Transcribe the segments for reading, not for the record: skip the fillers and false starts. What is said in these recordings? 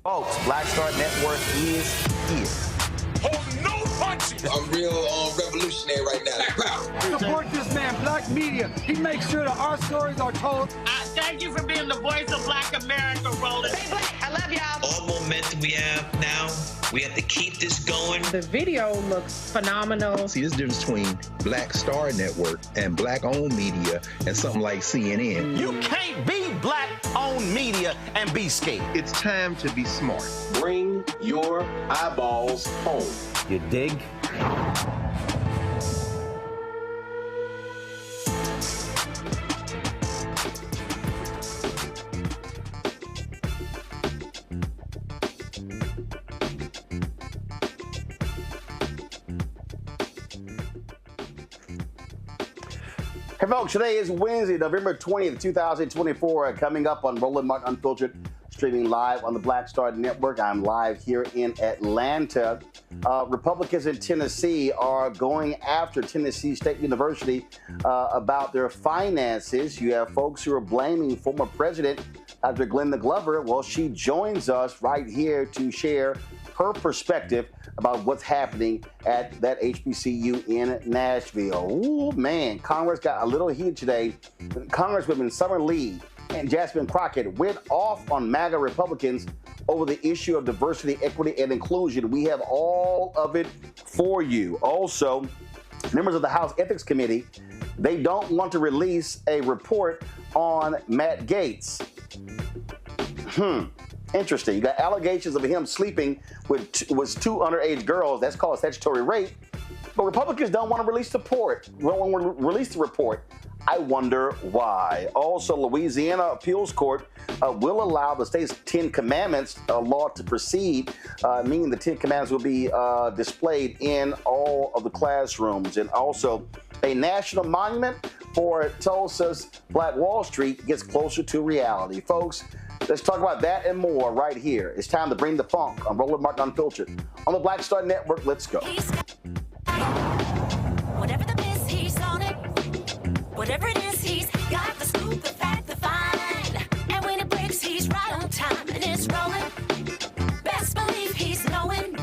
Folks, Black Star Network is here. Hold no punches. I'm real revolutionary right now. Black power. Support this man, Black media. He makes sure that our stories are told. Thank you for being the voice of Black America, Roland. Stay black. I love y'all. All momentum we have now, we have to keep this going. The video looks phenomenal. See, this difference between Black Star Network and Black-owned media and something like CNN. You can't be Black-owned media and be scared. It's time to be smart. Bring your eyeballs home. You dig? Hey folks, today is Wednesday, November 20th, 2024. Coming up on Roland Martin Unfiltered, streaming live on the Black Star Network. I'm live here in Atlanta. Republicans in Tennessee are going after Tennessee State University about their finances. You have folks who are blaming former President Dr. Glenda Glover. Well, she joins us right here to share her perspective about what's happening at that HBCU in Nashville. Ooh, man, Congress got a little heat today. Congresswomen Summer Lee and Jasmine Crockett went off on MAGA Republicans over the issue of diversity, equity, and inclusion. We have all of it for you. Also, members of the House Ethics Committee, they don't want to release a report on Matt Gaetz. Interesting. You got allegations of him sleeping with two underage girls. That's called statutory rape. But Republicans don't want to release the report. I wonder why. Also, Louisiana Appeals Court will allow the state's 10 Commandments law to proceed, meaning the 10 Commandments will be displayed in all of the classrooms. And also, a national monument for Tulsa's Black Wall Street gets closer to reality. Folks, let's talk about that and more right here. It's time to bring the funk on Roland Martin Unfiltered on the Black Star Network. Let's go. Whatever the miss, he's on it. Whatever it is, he's got the scoop, the fact, the find. And when it breaks, he's right on time and it's rolling. Best believe he's knowing.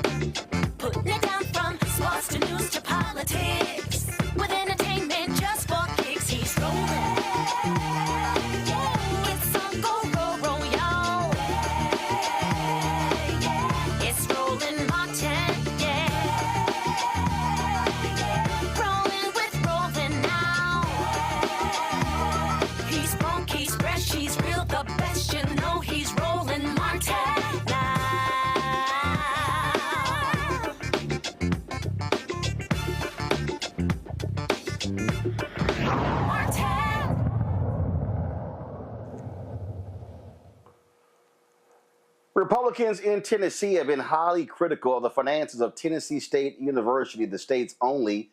Putting it down from sports to news to politics. With entertainment just for kicks, he's rolling. It's on go, roll, y'all. It's Roland Martin, rolling with Roland now. He's funky, he's fresh, he's real, the best, you know he's Roland Martin now. Republicans in Tennessee have been highly critical of the finances of Tennessee State University, the state's only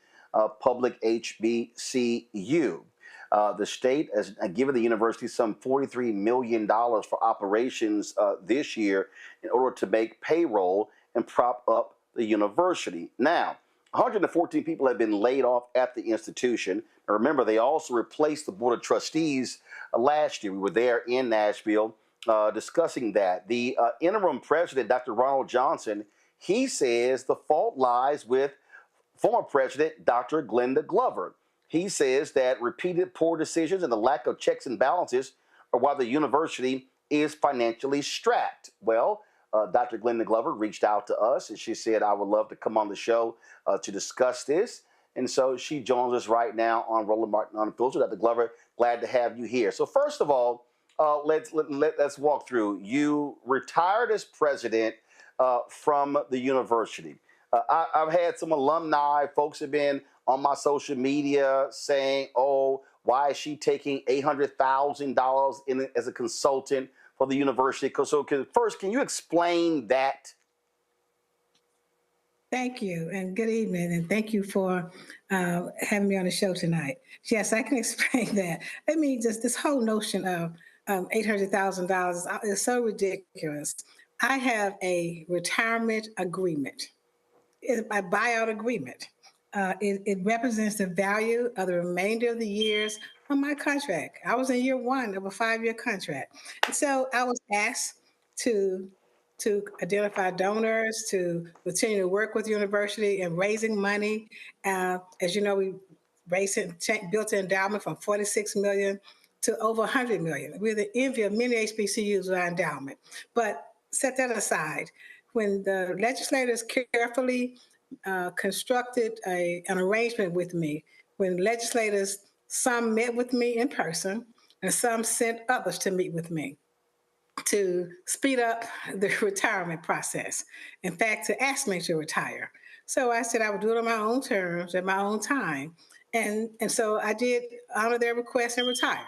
public HBCU. The state has given the university some $43 million for operations this year in order to make payroll and prop up the university. Now, 114 people have been laid off at the institution. And remember, they also replaced the Board of Trustees last year. We were there in Nashville discussing that. The interim president, Dr. Ronald Johnson, he says the fault lies with former president, Dr. Glenda Glover. He says that repeated poor decisions and the lack of checks and balances are why the university is financially strapped. Well, Dr. Glenda Glover reached out to us and she said, I would love to come on the show to discuss this. And so she joins us right now on Roland Martin Unfiltered. Dr. Glover, glad to have you here. So first of all, let's walk through. You retired as president from the university. I've had some alumni, folks have been on my social media saying, oh, why is she taking $800,000 as a consultant for the university? So first, can you explain that? Thank you, and good evening, and thank you for having me on the show tonight. Yes, I can explain that. I mean, just this whole notion of $800,000 is so ridiculous. I have a retirement agreement, a buyout agreement. It represents the value of the remainder of the years on my contract. I was in year one of a 5-year contract. And so I was asked to to identify donors, to continue to work with the university and raising money. As you know, we built an endowment from 46 million to over 100 million. We're the envy of many HBCUs with our endowment. But set that aside. When the legislators carefully constructed an arrangement with me, when legislators, some met with me in person and some sent others to meet with me to speed up the retirement process. In fact, to ask me to retire. So I said I would do it on my own terms, at my own time. And so I did honor their request and retire.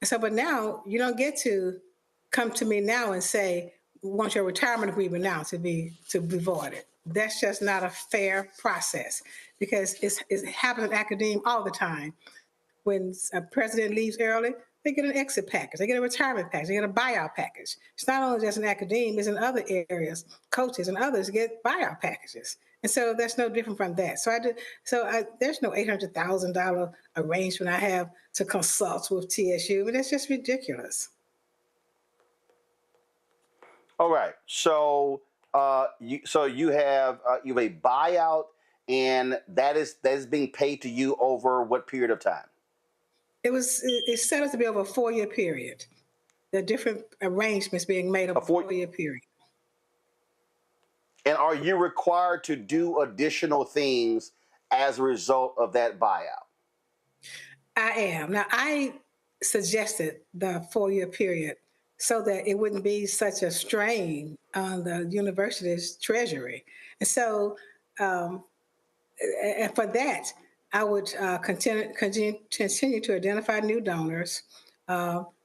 And so, but now you don't get to come to me now and say, we want your retirement agreement now to be voided. That's just not a fair process, because it happens in academia all the time. When a president leaves early, they get an exit package, they get a retirement package, they get a buyout package. It's not only just in academia, it's in other areas. Coaches and others get buyout packages. And so that's no different from that. There's no $800,000 arrangement I have to consult with TSU, but that's just ridiculous. All right. So you have a buyout, and that is being paid to you over what period of time? It's set up to be over a 4-year period. There are different arrangements being made over a 4-year period. And are you required to do additional things as a result of that buyout? I am. Now, I suggested the 4-year period so that it wouldn't be such a strain on the university's treasury. And so, and for that, I would continue to identify new donors,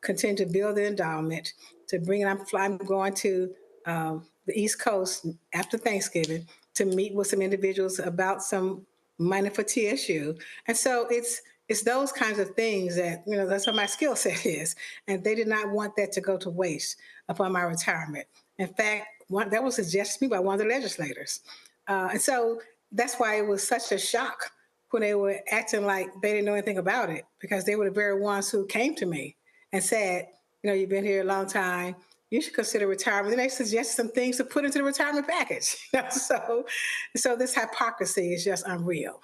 continue to build the endowment, to bring it. I'm going to the East Coast after Thanksgiving to meet with some individuals about some money for TSU. And so it's those kinds of things that, that's what my skill set is. And they did not want that to go to waste upon my retirement. In fact, that was suggested to me by one of the legislators. And so that's why it was such a shock when they were acting like they didn't know anything about it, because they were the very ones who came to me and said, you've been here a long time, you should consider retirement. And they suggested some things to put into the retirement package. So this hypocrisy is just unreal.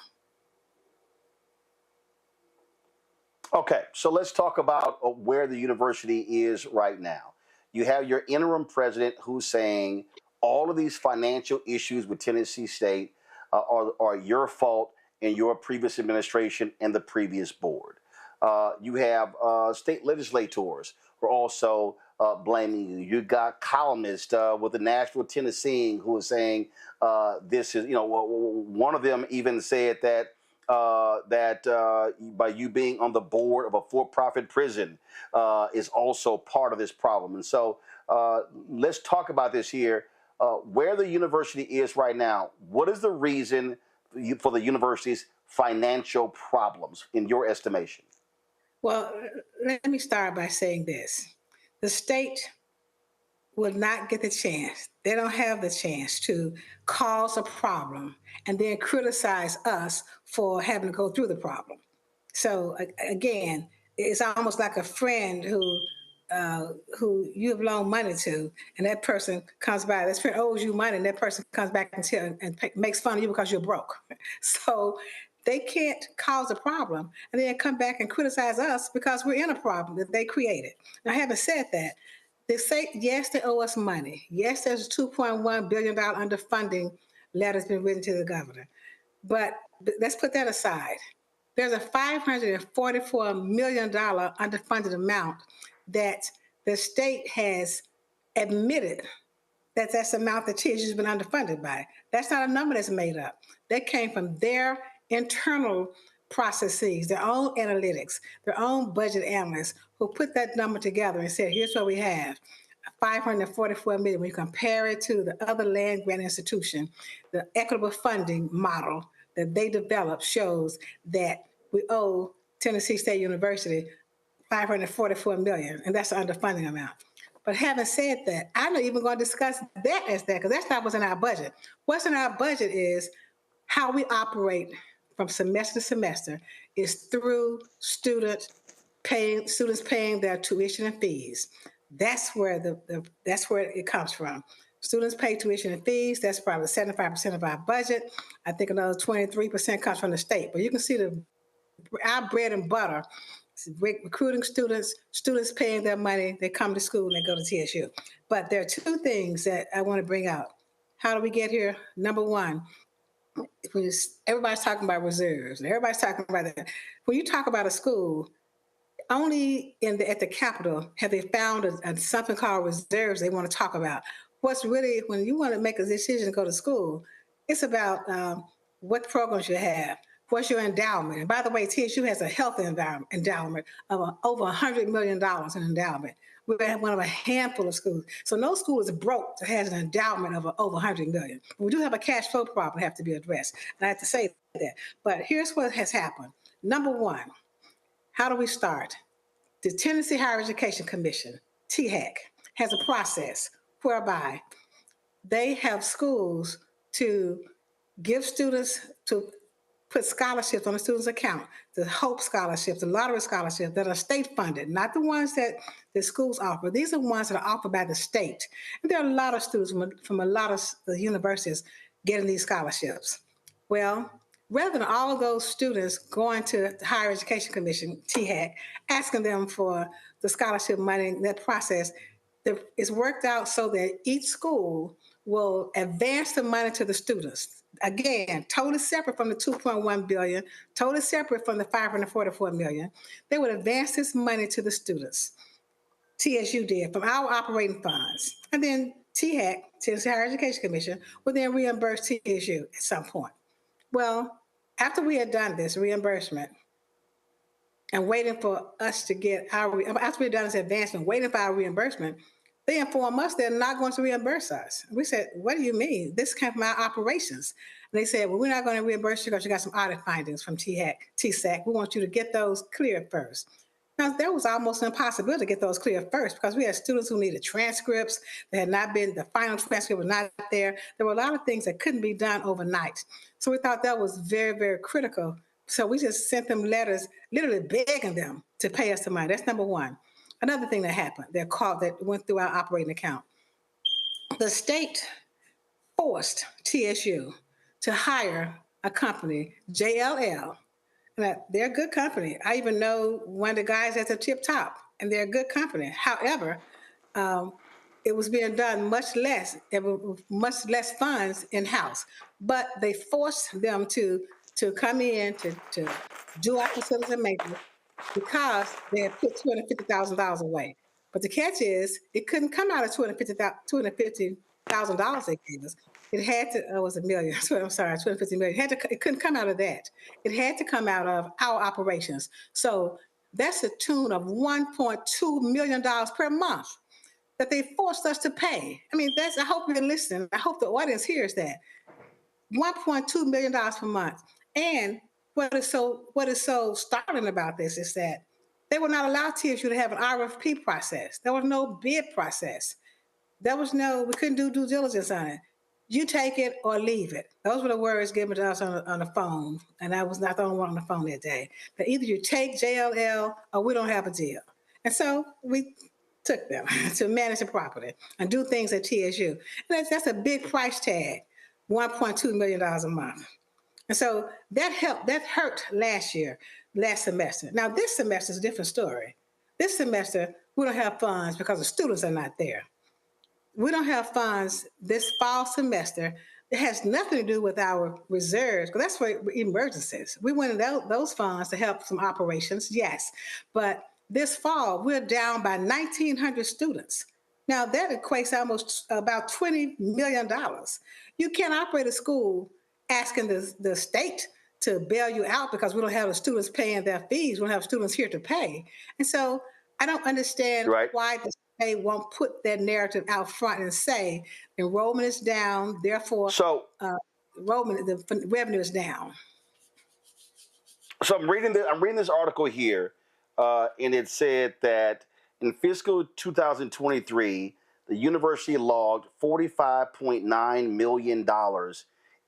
Okay, so let's talk about where the university is right now. You have your interim president who's saying all of these financial issues with Tennessee State are your fault and your previous administration and the previous board. You have state legislators who are also blaming you. You got columnists with the Nashville Tennessean who are saying this is, one of them even said that by you being on the board of a for-profit prison is also part of this problem. And so let's talk about this here. Where the university is right now, what is the reason for the university's financial problems, in your estimation? Well, let me start by saying this. The state will not get the chance. They don't have the chance to cause a problem and then criticize us for having to go through the problem. So again, it's almost like a friend who you have loaned money to, and that person comes by, that friend owes you money, and that person comes back and makes fun of you because you're broke. So they can't cause a problem and then come back and criticize us because we're in a problem that they created. Now, having said that, they say, yes, they owe us money. Yes, there's a $2.1 billion underfunding letter that's been written to the governor. But let's put that aside. There's a $544 million underfunded amount that the state has admitted that's the amount that TSU has been underfunded by. That's not a number that's made up. That came from their internal processes, their own analytics, their own budget analysts who put that number together and said, here's what we have, $544 million. When you compare it to the other land grant institution, the equitable funding model that they developed shows that we owe Tennessee State University $544 million, and that's the underfunding amount. But having said that, I'm not even going to discuss that as that, because that's not what's in our budget. What's in our budget is how we operate from semester to semester is through students paying their tuition and fees. That's where it comes from. Students pay tuition and fees. That's probably 75% of our budget. I think another 23% comes from the state. But you can see our bread and butter, recruiting students, students paying their money, they come to school and they go to TSU. But there are two things that I want to bring out. How do we get here? Number one, everybody's talking about reserves, and everybody's talking about that. When you talk about a school, only at the Capitol have they found something called reserves they want to talk about. What's really, when you want to make a decision to go to school, it's about what programs you have, what's your endowment. And by the way, TSU has a health endowment of over $100 million in endowment. We're one of a handful of schools. So no school is broke that has an endowment of over $100 million. We do have a cash flow problem that have to be addressed. And I have to say that. But here's what has happened. Number one, how do we start? The Tennessee Higher Education Commission, THEC, has a process whereby they have schools to give students, to put scholarships on the student's account, the HOPE scholarships, the lottery scholarships that are state funded, not the ones that the schools offer. These are ones that are offered by the state. And there are a lot of students from a lot of the universities getting these scholarships. Well, rather than all of those students going to the Higher Education Commission, THEC, asking them for the scholarship money, that process, it's worked out so that each school will advance the money to the students. Again, totally separate from the $2.1 billion, totally separate from the $544 million. They would advance this money to the students. TSU did from our operating funds. And then THEC, Tennessee Higher Education Commission, would then reimburse TSU at some point. Well, after we had done this reimbursement and waiting for us to get after we had done this advancement, waiting for our reimbursement, they informed us they're not going to reimburse us. We said, what do you mean? This came from our operations. And they said, well, we're not going to reimburse you because you got some audit findings from TSAC. We want you to get those cleared first. Now, there was almost an impossibility to get those cleared first because we had students who needed transcripts that had not been, the final transcript was not there. There were a lot of things that couldn't be done overnight. So we thought that was very, very critical. So we just sent them letters, literally begging them to pay us the money. That's number one. Another thing that happened, that went through our operating account. The state forced TSU to hire a company, JLL. They're a good company. I even know one of the guys at the tip top, and they're a good company. However, it was being done much less funds in-house. But they forced them to come in to do our facilities and maintenance because they had put $250,000 away. But the catch is, it couldn't come out of $250,000 they gave us. It had to, it was $1 million. I'm sorry, $250 million. It couldn't come out of that. It had to come out of our operations. So that's a tune of $1.2 million per month that they forced us to pay. I mean, I hope you're listening. I hope the audience hears that. $1.2 million per month. And what is so startling about this is that they would not allow TSU to have an RFP process. There was no bid process. We couldn't do due diligence on it. You take it or leave it. Those were the words given to us on the phone. And I was not the only one on the phone that day. That either you take JLL or we don't have a deal. And so we took them to manage the property and do things at TSU. And that's a big price tag, $1.2 million a month. And so that hurt last semester. Now this semester is a different story. This semester, we don't have funds because the students are not there. We don't have funds this fall semester. It has nothing to do with our reserves, because that's for emergencies. We wanted those funds to help some operations, yes. But this fall, we're down by 1,900 students. Now that equates almost about $20 million. You can't operate a school asking the state to bail you out because we don't have the students paying their fees. We don't have students here to pay. And so I don't understand why the state won't put that narrative out front and say enrollment is down, therefore the revenue is down. So I'm reading this article here, and it said that in fiscal 2023, the university logged $45.9 million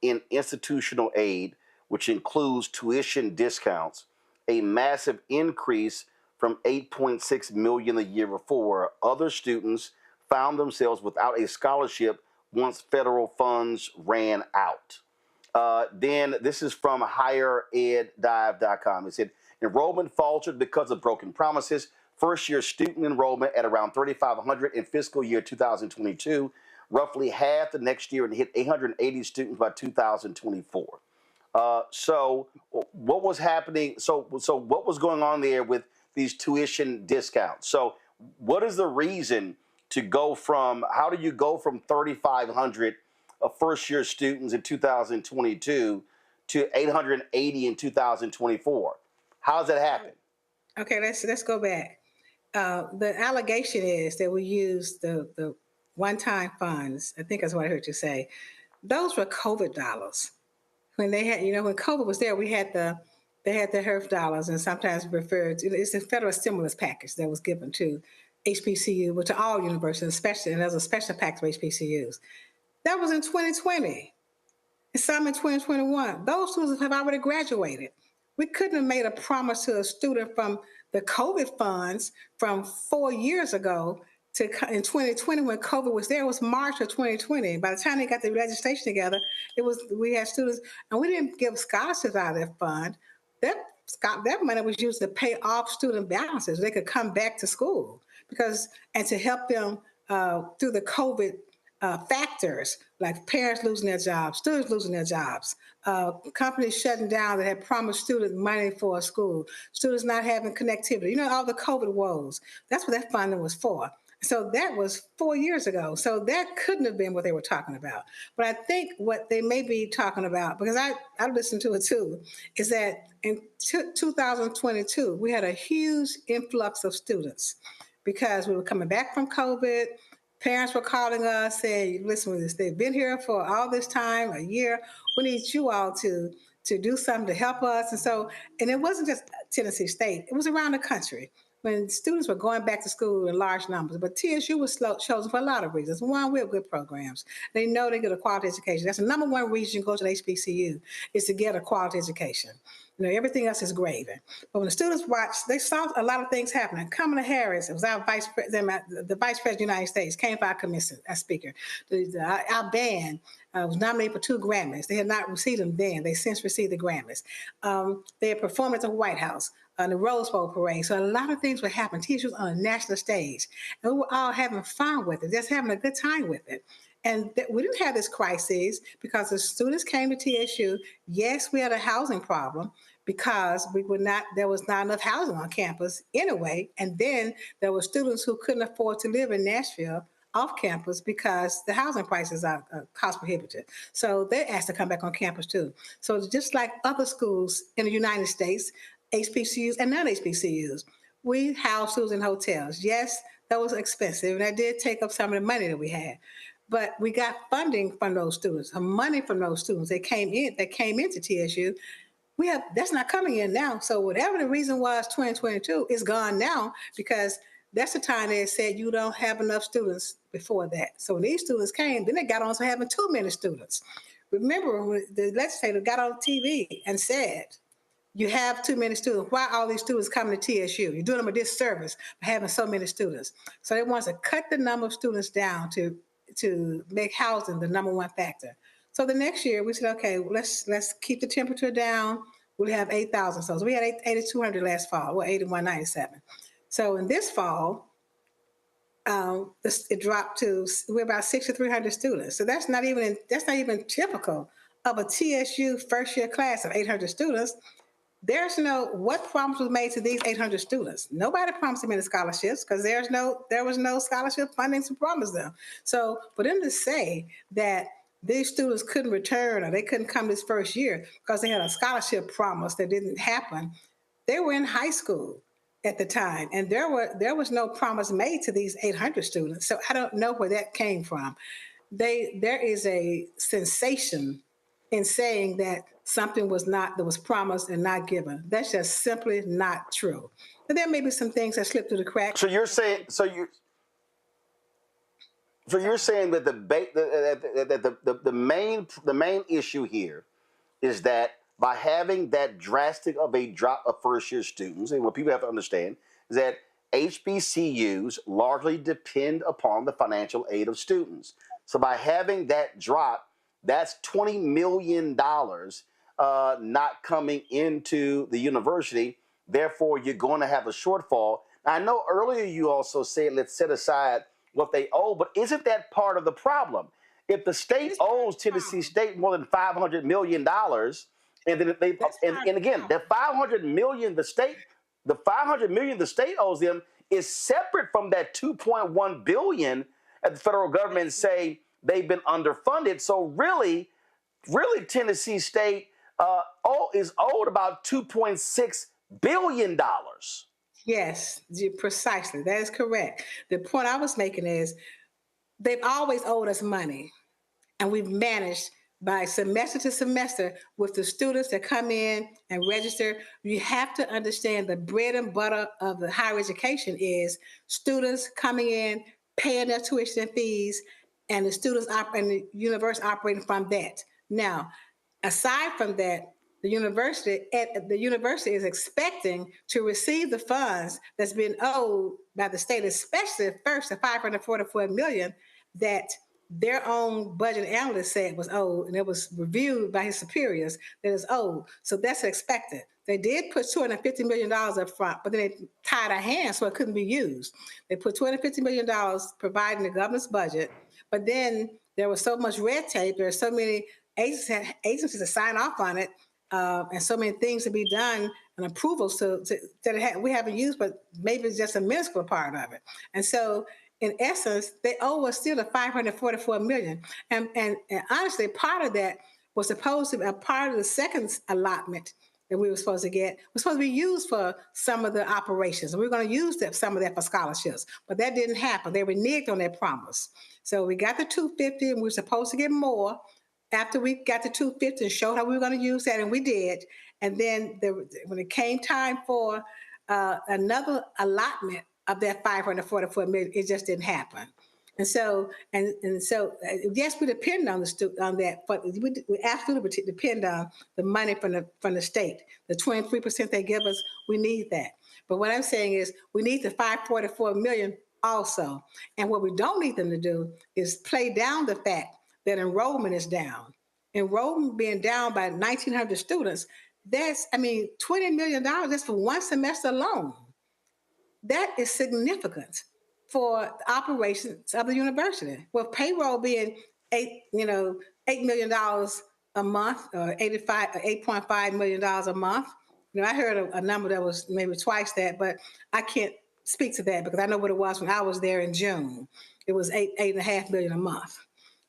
in institutional aid, which includes tuition discounts, a massive increase from $8.6 million the year before. Other students found themselves without a scholarship once federal funds ran out. Then this is from highereddive.com. It said enrollment faltered because of broken promises. First-year student enrollment at around 3,500 in fiscal year 2022, roughly half the next year, and hit 880 students by 2024. So what was happening? So what was going on there with these tuition discounts? So what is the reason to go from? How do you go from 3,500 first-year students in 2022 to 880 in 2024? How does that happen? Okay, let's go back. The allegation is that we used the one-time funds. I think that's what I heard you say. Those were COVID dollars. When they had, when COVID was there, they had the HERF dollars, and sometimes referred to, it's a federal stimulus package that was given to HBCU, but to all universities, especially, and there's a special package for HBCUs. That was in 2020, and some in 2021. Those students have already graduated. We couldn't have made a promise to a student from the COVID funds from 4 years ago to in 2020 when COVID was there. It was March of 2020. By the time they got the legislation together, we had students, and we didn't give scholarships out of that fund. That money was used to pay off student balances. They could come back to school and to help them through the COVID factors, like parents losing their jobs, students losing their jobs, companies shutting down that had promised students money for a school, students not having connectivity, all the COVID woes. That's what that funding was for. So that was 4 years ago. So that couldn't have been what they were talking about. But I think what they may be talking about, because I listened to it too, is that in 2022, we had a huge influx of students because we were coming back from COVID. Parents were calling us saying, listen, they've been here for all this time, a year. We need you all to do something to help us. And it wasn't just Tennessee State. It was around the country when students were going back to school in large numbers. But TSU was chosen for a lot of reasons. One, we have good programs. They know they get a quality education. That's the number one reason you go to the HBCU is to get a quality education. Everything else is gravy. But when the students watched, they saw a lot of things happening. Kamala Harris, it was our vice president, the vice president of the United States, came for our commission as speaker. Our band was nominated for 2 Grammys. They had not received them then. They since received the Grammys. They had performed at the White House on the Rose Bowl parade. So a lot of things were happening. TSU was on a national stage. And we were all having fun with it, just having a good time with it. And we didn't have this crisis because the students came to TSU. Yes, we had a housing problem because there was not enough housing on campus anyway. And then there were students who couldn't afford to live in Nashville off campus because the housing prices are cost prohibitive. So they asked to come back on campus too. So just like other schools in the United States, HBCUs and non-HBCUs, we house students in hotels. Yes, that was expensive, and that did take up some of the money that we had. But we got funding from those students, money from those students that came into TSU. That's not coming in now. So whatever the reason was, 2022 is gone now because that's the time they said you don't have enough students before that. So when these students came, then they got on to having too many students. Remember when the legislator got on TV and said, you have too many students. Why are all these students coming to TSU? You're doing them a disservice by having so many students. So they want to cut the number of students down to make housing the number one factor. So the next year we said, okay, let's keep the temperature down. We'll have 8,000. So we had 8,200 last fall, 8,197. So in this fall, it dropped to we're about 6,300 students. So that's not even typical of a TSU first year class of 800 students. There's what promise was made to these 800 students? Nobody promised them any scholarships because there was no scholarship funding to promise them. So for them to say that these students couldn't return or they couldn't come this first year because they had a scholarship promise that didn't happen, they were in high school at the time, and there was no promise made to these 800 students. So I don't know where that came from. There is a sensation in saying that something that was promised and not given. That's just simply not true. But there may be some things that slipped through the cracks. So you're saying that the main issue here is that by having that drastic of a drop of first year students, and what people have to understand is that HBCUs largely depend upon the financial aid of students. So by having that drop, that's $20 million not coming into the university. Therefore, you're going to have a shortfall. Now, I know earlier you also said let's set aside what they owe, but isn't that part of the problem? If the state owes Tennessee State more than $500 million, and then they and again, the $500 million the state owes them is separate from that $2.1 billion that the federal government say they've been underfunded. So really, Tennessee State is owed about $2.6 billion. Yes, precisely. That is correct. The point I was making is they've always owed us money, and we've managed by semester to semester with the students that come in and register. You have to understand the bread and butter of the higher education is students coming in, paying their tuition and fees, and the students and the university operating from that. Now, aside from that, the university is expecting to receive the funds that's been owed by the state, especially first the $544 million that their own budget analyst said was owed, and it was reviewed by his superiors that is owed. So that's expected. They did put $250 million up front, but then they tied our hands so it couldn't be used. They put $250 million providing the governor's budget, but then there was so much red tape. There are so many agencies to sign off on it, and so many things to be done and approvals that we haven't used, but maybe it's just a minuscule part of it. And so in essence, they owe us still the $544 million. And honestly, part of that was supposed to be a part of the second allotment that we were supposed to get, was supposed to be used for some of the operations. And we were going to use some of that for scholarships, but that didn't happen. They reneged on their promise. So we got the $250, and we were supposed to get more after we got the $250 and showed how we were going to use that, and we did. And then when it came time for another allotment of that $544 million, it just didn't happen. And so, yes, we depend on that, but we absolutely depend on the money from the state. The 23% they give us, we need that. But what I'm saying is, we need the $544 million also. And what we don't need them to do is play down the fact that enrollment is down. Enrollment being down by 1,900 students, $20 million, that's for one semester alone. That is significant for the operations of the university. With payroll being $8 million a month, or $8.5 million a month. I heard a number that was maybe twice that, but I can't speak to that because I know what it was when I was there in June. It was $8.5 million a month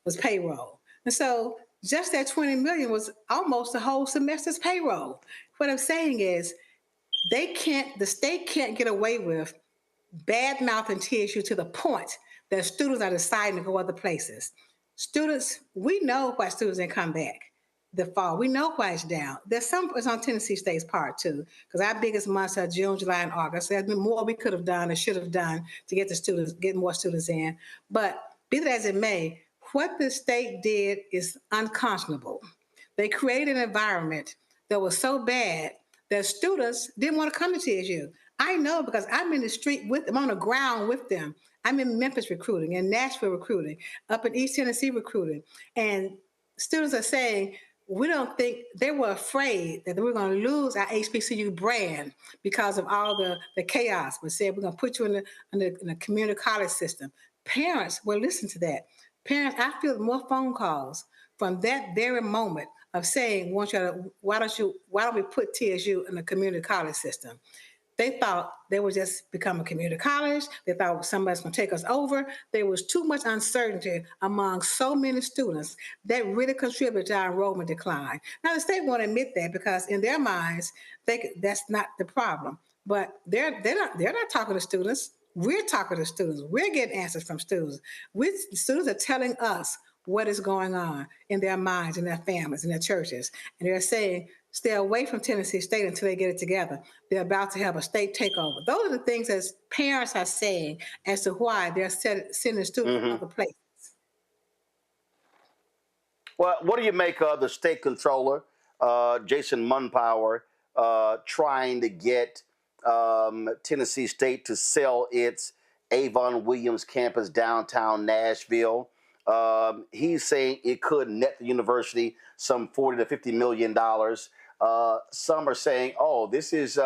was payroll. And so just that $20 million was almost the whole semester's payroll. What I'm saying is, the state can't get away with bad-mouthing TSU to the point that students are deciding to go other places. Students, we know why students didn't come back the fall. We know why it's down. It's on Tennessee State's part too, because our biggest months are June, July, and August. There's been more we could have done or should have done to get more students in. But be that as it may, what the state did is unconscionable. They created an environment that was so bad that students didn't want to come to TSU. I know because I'm in the street with them, on the ground with them. I'm in Memphis recruiting, in Nashville recruiting, up in East Tennessee recruiting. And students are saying, we don't think, they were afraid that we're going to lose our HBCU brand because of all the chaos. We said, we're going to put you in the community college system. Parents will listen to that. Parents, I feel more phone calls from that very moment of saying, why don't we put TSU in the community college system? They thought they would just become a community college. They thought somebody's going to take us over. There was too much uncertainty among so many students that really contributed to our enrollment decline. Now, the state won't admit that because in their minds, that's not the problem. But they're not talking to students. We're talking to students. We're getting answers from students. Students are telling us what is going on in their minds, in their families, in their churches. And they're saying, stay away from Tennessee State until they get it together. They're about to have a state takeover. Those are the things that parents are saying as to why they're sending students to other places. Well, what do you make of the state controller, Jason Munpower, trying to get Tennessee State to sell its Avon Williams campus downtown Nashville? He's saying it could net the university some $40 to $50 million. Some are saying, oh, this is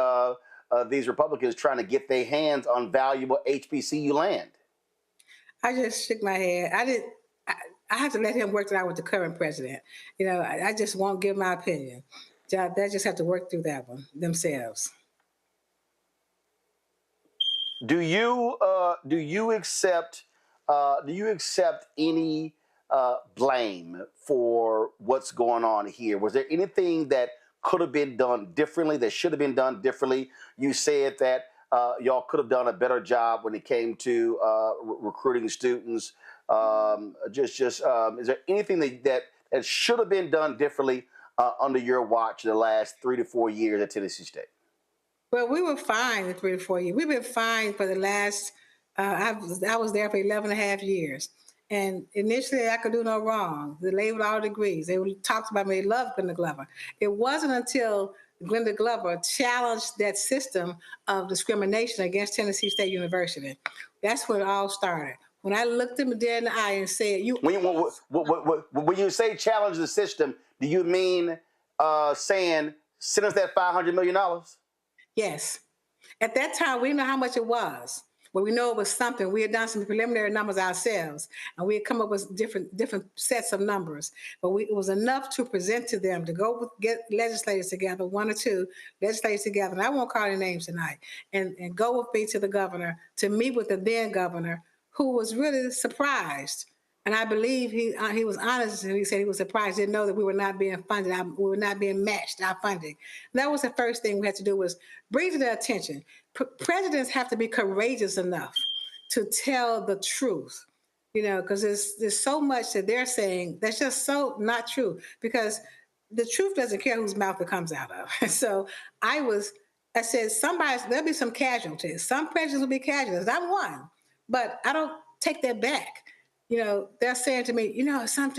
these Republicans trying to get their hands on valuable HBCU land. I just shook my head. I have to let him work it out with the current president. You know, I just won't give my opinion. They just have to work through that one themselves. Do you accept any blame for what's going on here? Was there anything that could have been done differently, that should have been done differently? You said that y'all could have done a better job when it came to recruiting students. Is there anything that should have been done differently under your watch the last 3 to 4 years at Tennessee State? Well, we were fine in 3 to 4 years. We've been fine for the last, I was there for 11 and a half years. And initially, I could do no wrong. They labeled all degrees. They talked about me. They loved Glenda Glover. It wasn't until Glenda Glover challenged that system of discrimination against Tennessee State University. That's when it all started. When I looked him dead in the eye and said, when you say challenge the system, do you mean saying send us that $500 million? Yes. At that time, we didn't know how much it was. But we know it was something. We had done some preliminary numbers ourselves, and we had come up with different sets of numbers. But it was enough to present to them to get legislators together, 1 or 2 legislators together, and I won't call their names tonight, and go with me to the governor to meet with the then governor, who was really surprised. And I believe he was honest, and he said he was surprised, didn't know that we were not being funded, we were not being matched, our funding. And that was the first thing we had to do, was bring to their attention. Presidents have to be courageous enough to tell the truth, you know, because there's so much that they're saying that's just so not true, because the truth doesn't care whose mouth it comes out of. So I said, there'll be some casualties. Some presidents will be casualties. I'm one, but I don't take that back. You know, they're saying to me, you know, at some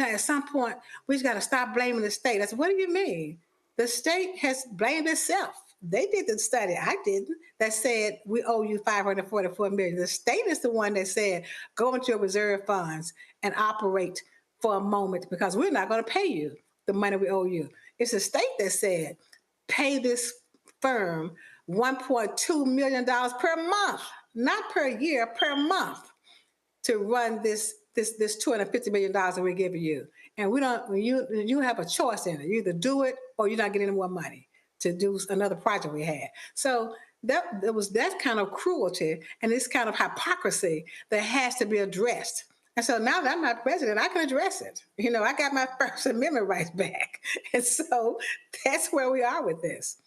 point, we just got to stop blaming the state. I said, what do you mean? The state has blamed itself. They did the study. I didn't. That said, we owe you $544 million. The state is the one that said, go into your reserve funds and operate for a moment, because we're not going to pay you the money we owe you. It's the state that said, pay this firm $1.2 million per month, not per year, per month, to run this $250 million that we're giving you. And you have a choice in it. You either do it or you're not getting any more money to do another project we had. So that kind of cruelty and this kind of hypocrisy that has to be addressed. And so now that I'm not president, I can address it. You know, I got my First Amendment rights back. And so that's where we are with this.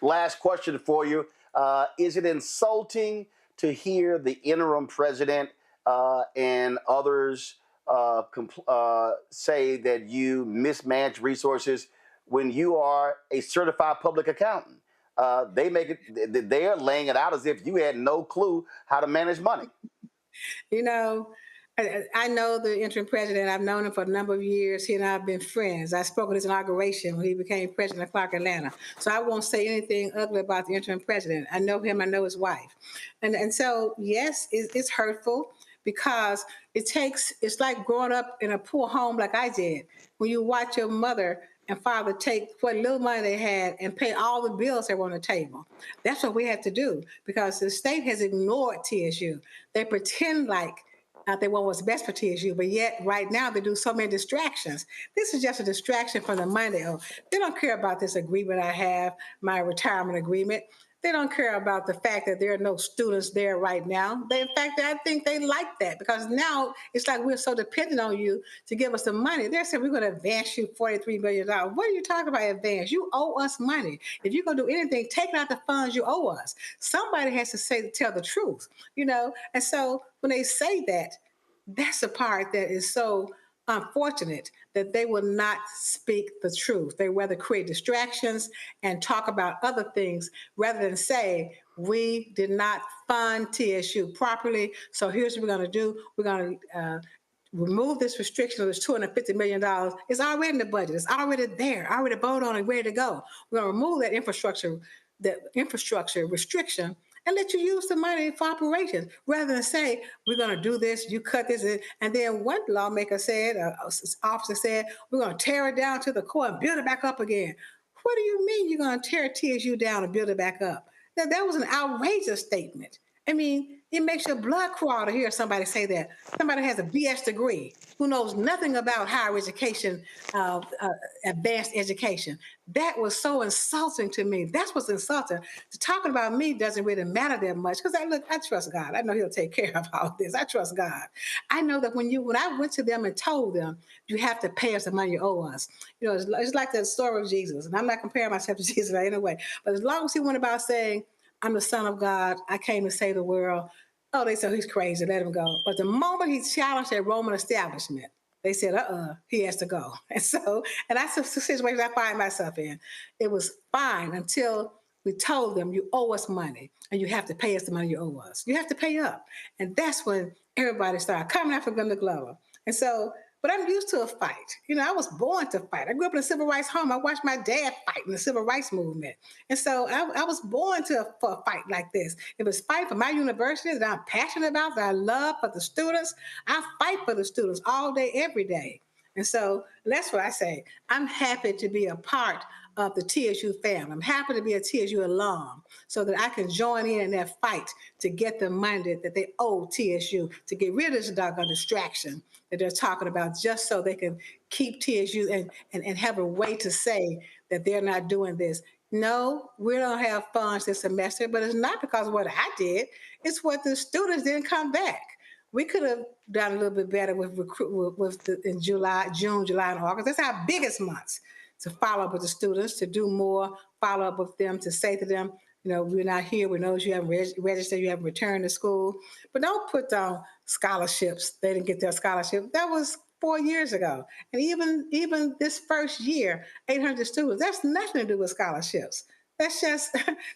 Last question for you. Is it insulting to hear the interim president and others say that you mismanage resources when you are a certified public accountant? They are laying it out as if you had no clue how to manage money. You know, I know the interim president. I've known him for a number of years. He and I have been friends. I spoke at his inauguration when he became president of Clark, Atlanta. So I won't say anything ugly about the interim president. I know him. I know his wife. And so, yes, it's hurtful, because it's like growing up in a poor home like I did, when you watch your mother and father take what little money they had and pay all the bills that were on the table. That's what we have to do, because the state has ignored TSU. They pretend like they want what's best for TSU, but yet right now they do so many distractions. This is just a distraction from the money they owe. They don't care about this agreement I have, my retirement agreement. They don't care about the fact that there are no students there right now. In fact, I think they like that, because now it's like we're so dependent on you to give us the money. They're saying we're going to advance you $43 million. What are you talking about advance? You owe us money. If you're going to do anything, take out the funds you owe us. Somebody has to tell the truth, you know? And so when they say that, that's the part that is so unfortunate, that they will not speak the truth. They rather create distractions and talk about other things rather than say, we did not fund TSU properly, so here's what we're going to do. We're going to remove this restriction of this $250 million. It's already in the budget. It's already there, already voted on and ready to go. We're going to remove that infrastructure restriction, and let you use the money for operations rather than say, we're going to do this, you cut this. And then one lawmaker said, officer said, we're going to tear it down to the core and build it back up again. What do you mean you're going to tear TSU down and build it back up? Now, that was an outrageous statement. I mean, it makes your blood crawl to hear somebody say that. Somebody has a BS degree who knows nothing about higher education, advanced education. That was so insulting to me. That's what's insulting. Talking about me doesn't really matter that much because I trust God. I know He'll take care of all this. I trust God. I know that when I went to them and told them, you have to pay us the money you owe us. You know, it's like the story of Jesus. And I'm not comparing myself to Jesus in any way. But as long as He went about saying, I'm the Son of God, I came to save the world. Oh, they said he's crazy, let him go. But the moment he challenged that Roman establishment, they said, he has to go. And that's the situation I find myself in. It was fine until we told them, you owe us money, and you have to pay us the money you owe us. You have to pay up. And that's when everybody started coming after Glenda Glover. And so, but I'm used to a fight. You know, I was born to fight. I grew up in a civil rights home. I watched my dad fight in the civil rights movement. And so I was born for a fight like this. It was fight for my university that I'm passionate about, that I love for the students. I fight for the students all day, every day. And so that's what I say. I'm happy to be a part of the TSU family. I'm happy to be a TSU alum so that I can join in that fight to get the money that they owe TSU, to get rid of this doggone distraction that they're talking about, just so they can keep TSU and have a way to say that they're not doing this. No, we don't have funds this semester, but it's not because of what I did. It's what the students didn't come back. We could have done a little bit better in June, July, and August. That's our biggest months, to follow up with the students, to do more, follow up with them, to say to them, you know, we're not here. We know you haven't registered, you haven't returned to school. But don't put down scholarships. They didn't get their scholarship. That was 4 years ago. And even this first year, 800 students, that's nothing to do with scholarships. That's just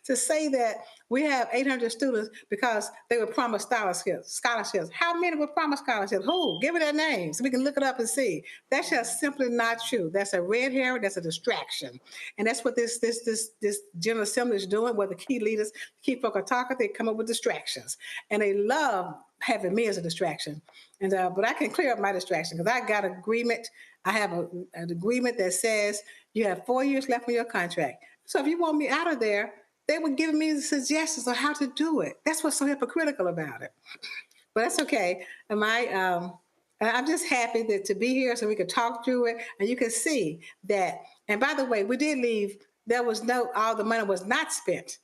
to say that we have 800 students because they were promised scholarships. How many were promised scholarships? Who? Give me their names so we can look it up and see. That's just simply not true. That's a red herring. That's a distraction. And that's what this General Assembly is doing, where the key leaders, key folk are talking, they come up with distractions. And they love having me as a distraction. And but I can clear up my distraction because I got an agreement. I have an agreement that says you have 4 years left on your contract. So if you want me out of there, they were giving me the suggestions on how to do it. That's what's so hypocritical about it. But that's okay. I'm just happy to be here so we could talk through it. And you can see that, and by the way, we did leave, all the money was not spent.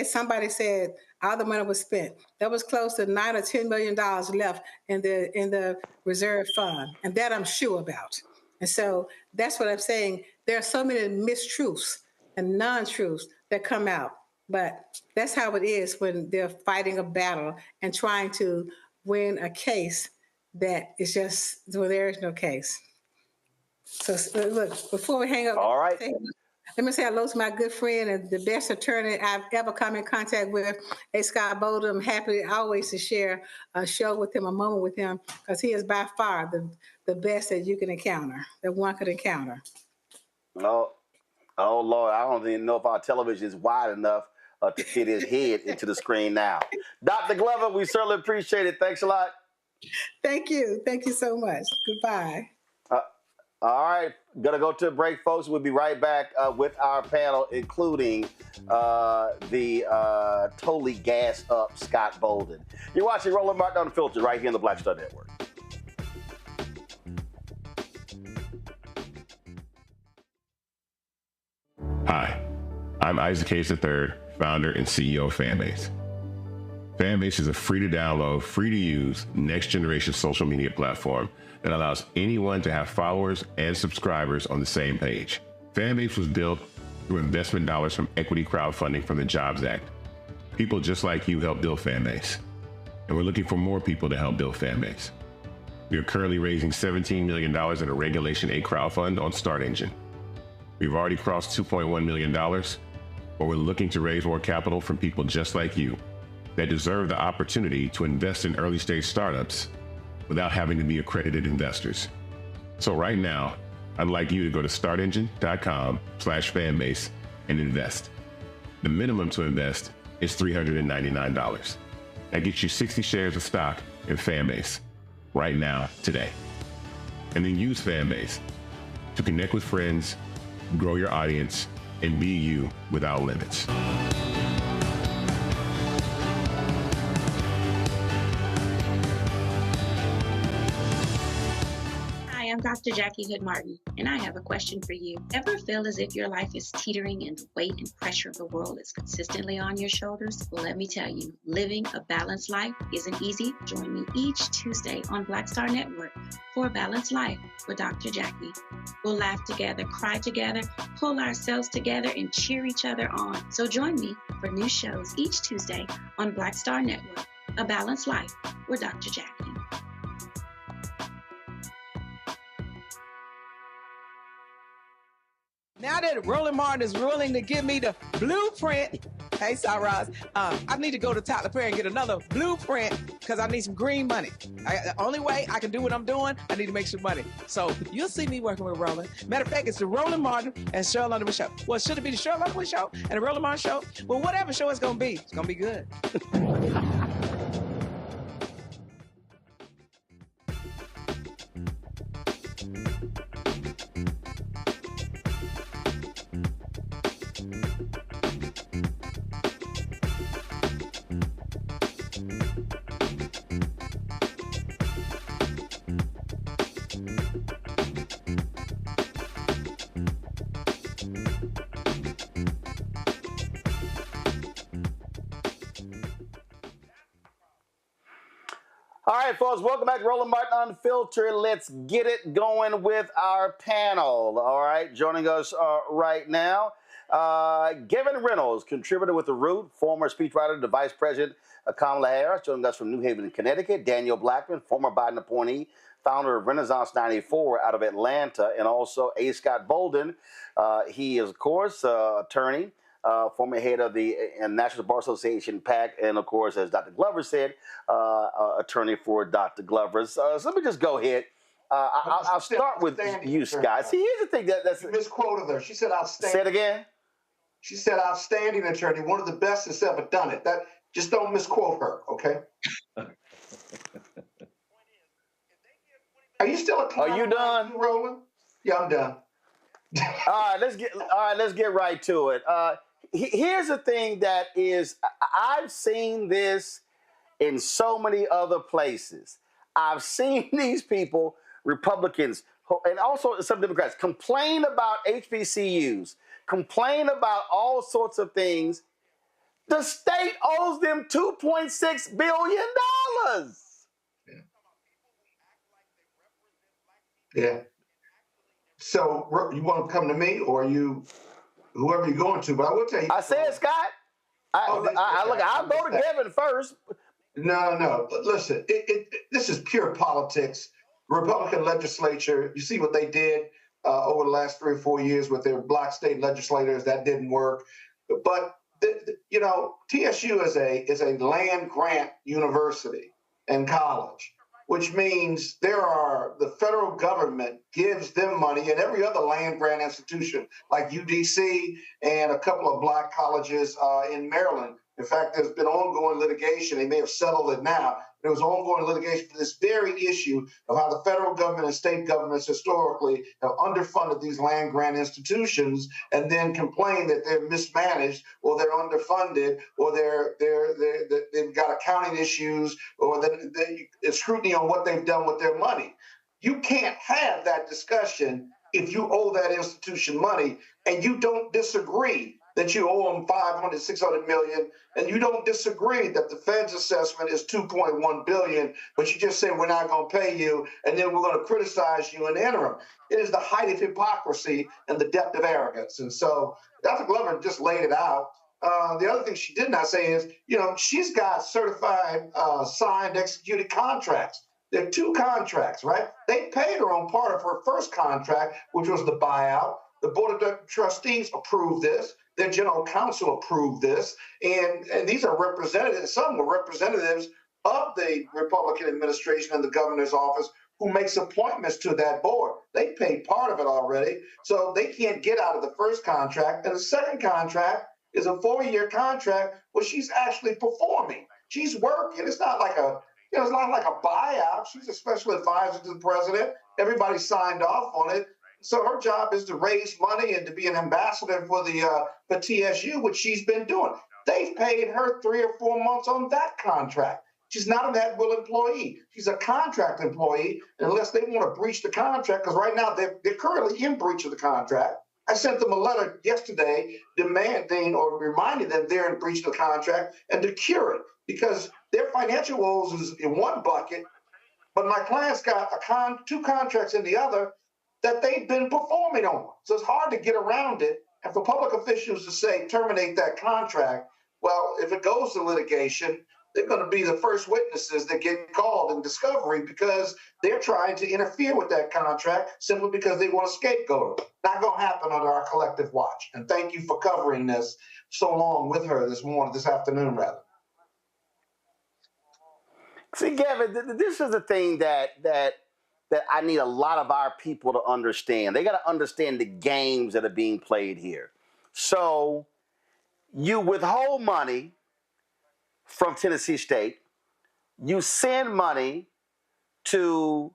Somebody said all the money was spent. That was close to $9 or $10 million left in the reserve fund. And that I'm sure about. And so that's what I'm saying. There are so many mistruths and non-truths that come out. But that's how it is when they're fighting a battle and trying to win a case that is just, well, there is no case. So look, before we hang up, all right. Let me say hello to my good friend and the best attorney I've ever come in contact with, A. Scott Bolden. I'm happy always to share a show with him, a moment with him, because he is by far the best that you can encounter, that one could encounter. Oh, Lord, I don't even know if our television is wide enough to fit his head into the screen now. Dr. Glover, we certainly appreciate it. Thanks a lot. Thank you. Thank you so much. Goodbye. All right. Going to go to a break, folks. We'll be right back with our panel, including the totally gassed up Scott Bolden. You're watching Roland Martin Unfiltered right here on the Black Star Network. Hi, I'm Isaac Hayes III, founder and CEO of Fanbase. Fanbase is a free-to-download, free-to-use, next-generation social media platform that allows anyone to have followers and subscribers on the same page. Fanbase was built through investment dollars from equity crowdfunding from the Jobs Act. People just like you help build Fanbase, and we're looking for more people to help build Fanbase. We are currently raising $17 million in a Regulation A crowdfund on Start Engine. We've already crossed $2.1 million, but we're looking to raise more capital from people just like you that deserve the opportunity to invest in early stage startups without having to be accredited investors. So right now, I'd like you to go to startengine.com/fanbase and invest. The minimum to invest is $399. That gets you 60 shares of stock in Fanbase right now, today. And then use Fanbase to connect with friends, grow your audience, and be you without limits. I'm Dr. Jackie Hood Martin, and I have a question for you. Ever feel as if your life is teetering and the weight and pressure of the world is consistently on your shoulders? Well, let me tell you, living a balanced life isn't easy. Join me each Tuesday on Black Star Network for a Balanced Life with Dr. Jackie. We'll laugh together, cry together, pull ourselves together, and cheer each other on. So join me for new shows each Tuesday on Black Star Network, A Balanced Life with Dr. Jackie. Now that Roland Martin is willing to give me the blueprint, hey, Saraz, I need to go to Tyler Perry and get another blueprint because I need some green money. The only way I can do what I'm doing, I need to make some money. So you'll see me working with Roland. Matter of fact, it's the Roland Martin and Cheryl Underwood show. Well, should it be the Cheryl Underwood show and the Roland Martin show? Well, whatever show it's going to be, it's going to be good. All right, folks, welcome back to Roland Martin Unfiltered. Let's get it going with our panel. All right, joining us right now, Gavin Reynolds, contributor with The Root, former speechwriter to Vice President Kamala Harris, joining us from New Haven, Connecticut. Daniel Blackman, former Biden appointee, founder of Renaissance 94 out of Atlanta, and also A. Scott Bolden. He is, of course, attorney. Former head of the National Bar Association, PAC, and of course, as Dr. Glover said, attorney for Dr. Glover. So let me just go ahead. I'll start with you, Scott. See, here's the thing that's you misquoted her. She said outstanding. Say it again. She said outstanding attorney, one of the best that's ever done it. That just don't misquote her, okay? Are you still a client? Are you done, Roland? Yeah, I'm done. All right, let's get right to it. Here's the thing that is, I've seen this in so many other places. I've seen these people, Republicans, and also some Democrats, complain about HBCUs, complain about all sorts of things. The state owes them $2.6 billion. Yeah. So you want to come to me or whoever you're going to, but I will tell you. I said, Scott. I'll go to Kevin first. No. Listen, this is pure politics. Republican legislature, you see what they did over the last 3 or 4 years with their black state legislators. That didn't work. But, TSU is a land grant university and college, which means the federal government gives them money, and every other land grant institution like UDC and a couple of black colleges in Maryland. In fact, there's been ongoing litigation. They may have settled it now. There was ongoing litigation for this very issue of how the federal government and state governments historically have underfunded these land grant institutions and then complain that they're mismanaged or they're underfunded or they've got accounting issues or there's scrutiny on what they've done with their money. You can't have that discussion if you owe that institution money and you don't disagree that you owe them $500, $600 million, and you don't disagree that the Fed's assessment is $2.1 billion, but you just say we're not going to pay you, and then we're going to criticize you in the interim. It is the height of hypocrisy and the depth of arrogance. And so Dr. Glover just laid it out. The other thing she did not say is, she's got certified, signed, executed contracts. There are 2 contracts, right? They paid her on part of her first contract, which was the buyout. The Board of Trustees approved this. Their general counsel approved this. And these are representatives, some were representatives of the Republican administration and the governor's office who makes appointments to that board. They paid part of it already, so they can't get out of the first contract. And the second contract is a 4-year contract where she's actually performing. She's working. It's not like it's not like a buyout. She's a special advisor to the president. Everybody signed off on it. So her job is to raise money and to be an ambassador for the TSU, which she's been doing. They've paid her 3 or 4 months on that contract. She's not an at-will employee. She's a contract employee, unless they want to breach the contract, because right now they're currently in breach of the contract. I sent them a letter yesterday demanding or reminding them they're in breach of the contract and to cure it, because their financial woes is in one bucket, but my client's got two contracts in the other that they've been performing on. So it's hard to get around it. And for public officials to say terminate that contract, well, if it goes to litigation, they're going to be the first witnesses that get called in discovery because they're trying to interfere with that contract simply because they want to scapegoat her. Not going to happen under our collective watch. And thank you for covering this so long with her this afternoon, rather. See, Gavin, this is the thing that I need a lot of our people to understand. They got to understand the games that are being played here. So you withhold money from Tennessee State, you send money to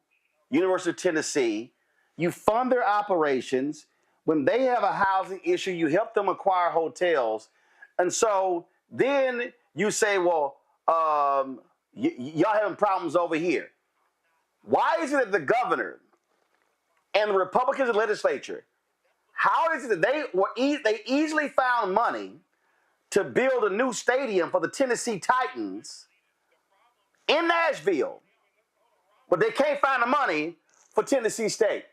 University of Tennessee, you fund their operations. When they have a housing issue, you help them acquire hotels. And so then you say, well, y'all having problems over here. Why is it that the governor and the Republicans in the legislature, how is it that they easily found money to build a new stadium for the Tennessee Titans in Nashville, but they can't find the money for Tennessee State?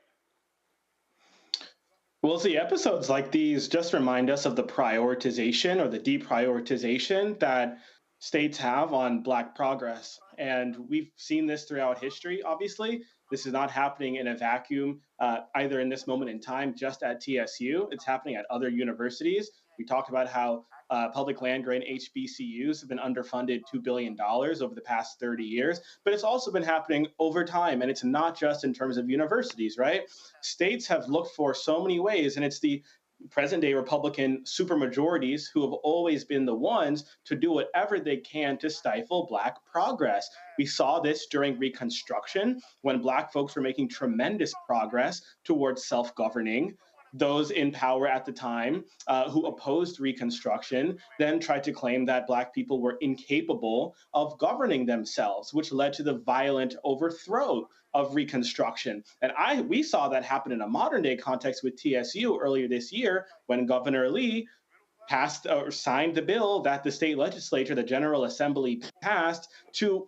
Well, see, episodes like these just remind us of the prioritization or the deprioritization that states have on Black progress. And we've seen this throughout history, obviously. This is not happening in a vacuum, either in this moment in time, just at TSU. It's happening at other universities. We talked about how public land-grant HBCUs have been underfunded $2 billion over the past 30 years, but it's also been happening over time, and it's not just in terms of universities, right? States have looked for so many ways, and it's the present-day Republican supermajorities who have always been the ones to do whatever they can to stifle Black progress. We saw this during Reconstruction, when Black folks were making tremendous progress towards self-governing. Those in power at the time who opposed Reconstruction then tried to claim that Black people were incapable of governing themselves, which led to the violent overthrow of Reconstruction. And we saw that happen in a modern day context with TSU earlier this year when Governor Lee passed or signed the bill that the state legislature, the General Assembly, passed to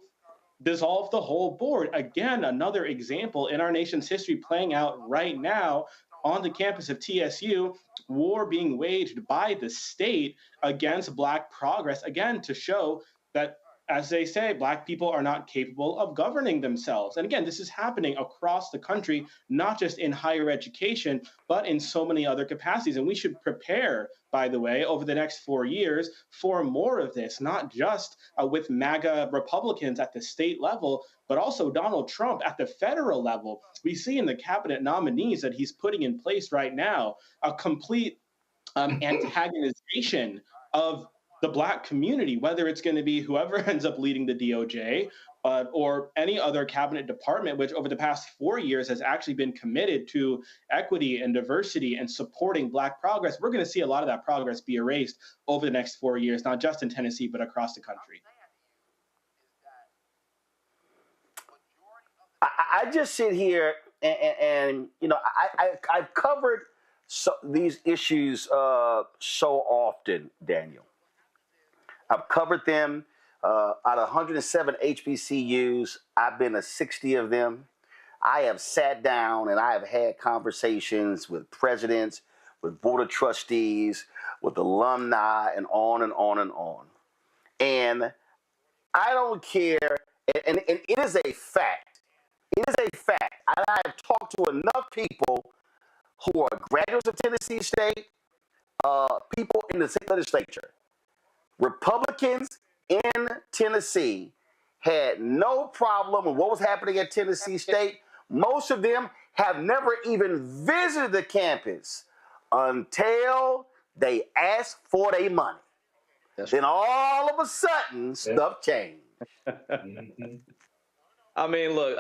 dissolve the whole board. Again, another example in our nation's history playing out right now on the campus of TSU, war being waged by the state against Black progress, again, to show that, as they say, Black people are not capable of governing themselves. And again, this is happening across the country, not just in higher education, but in so many other capacities. And we should prepare, by the way, over the next 4 years for more of this, not just with MAGA Republicans at the state level, but also Donald Trump at the federal level. We see in the cabinet nominees that he's putting in place right now a complete antagonization of the Black community, whether it's going to be whoever ends up leading the DOJ or any other cabinet department, which over the past 4 years has actually been committed to equity and diversity and supporting Black progress. We're going to see a lot of that progress be erased over the next 4 years, not just in Tennessee, but across the country. I just sit here and you know, I've covered these issues so often, Daniel. I've covered them out of 107 HBCUs. I've been to 60 of them. I have sat down and I have had conversations with presidents, with board of trustees, with alumni, and on and on and on. And I don't care, and it is a fact. It is a fact. I have talked to enough people who are graduates of Tennessee State, people in the state legislature. Republicans in Tennessee had no problem with what was happening at Tennessee State. Most of them have never even visited the campus until They asked for their money. Then all of a sudden, stuff changed. I mean, look,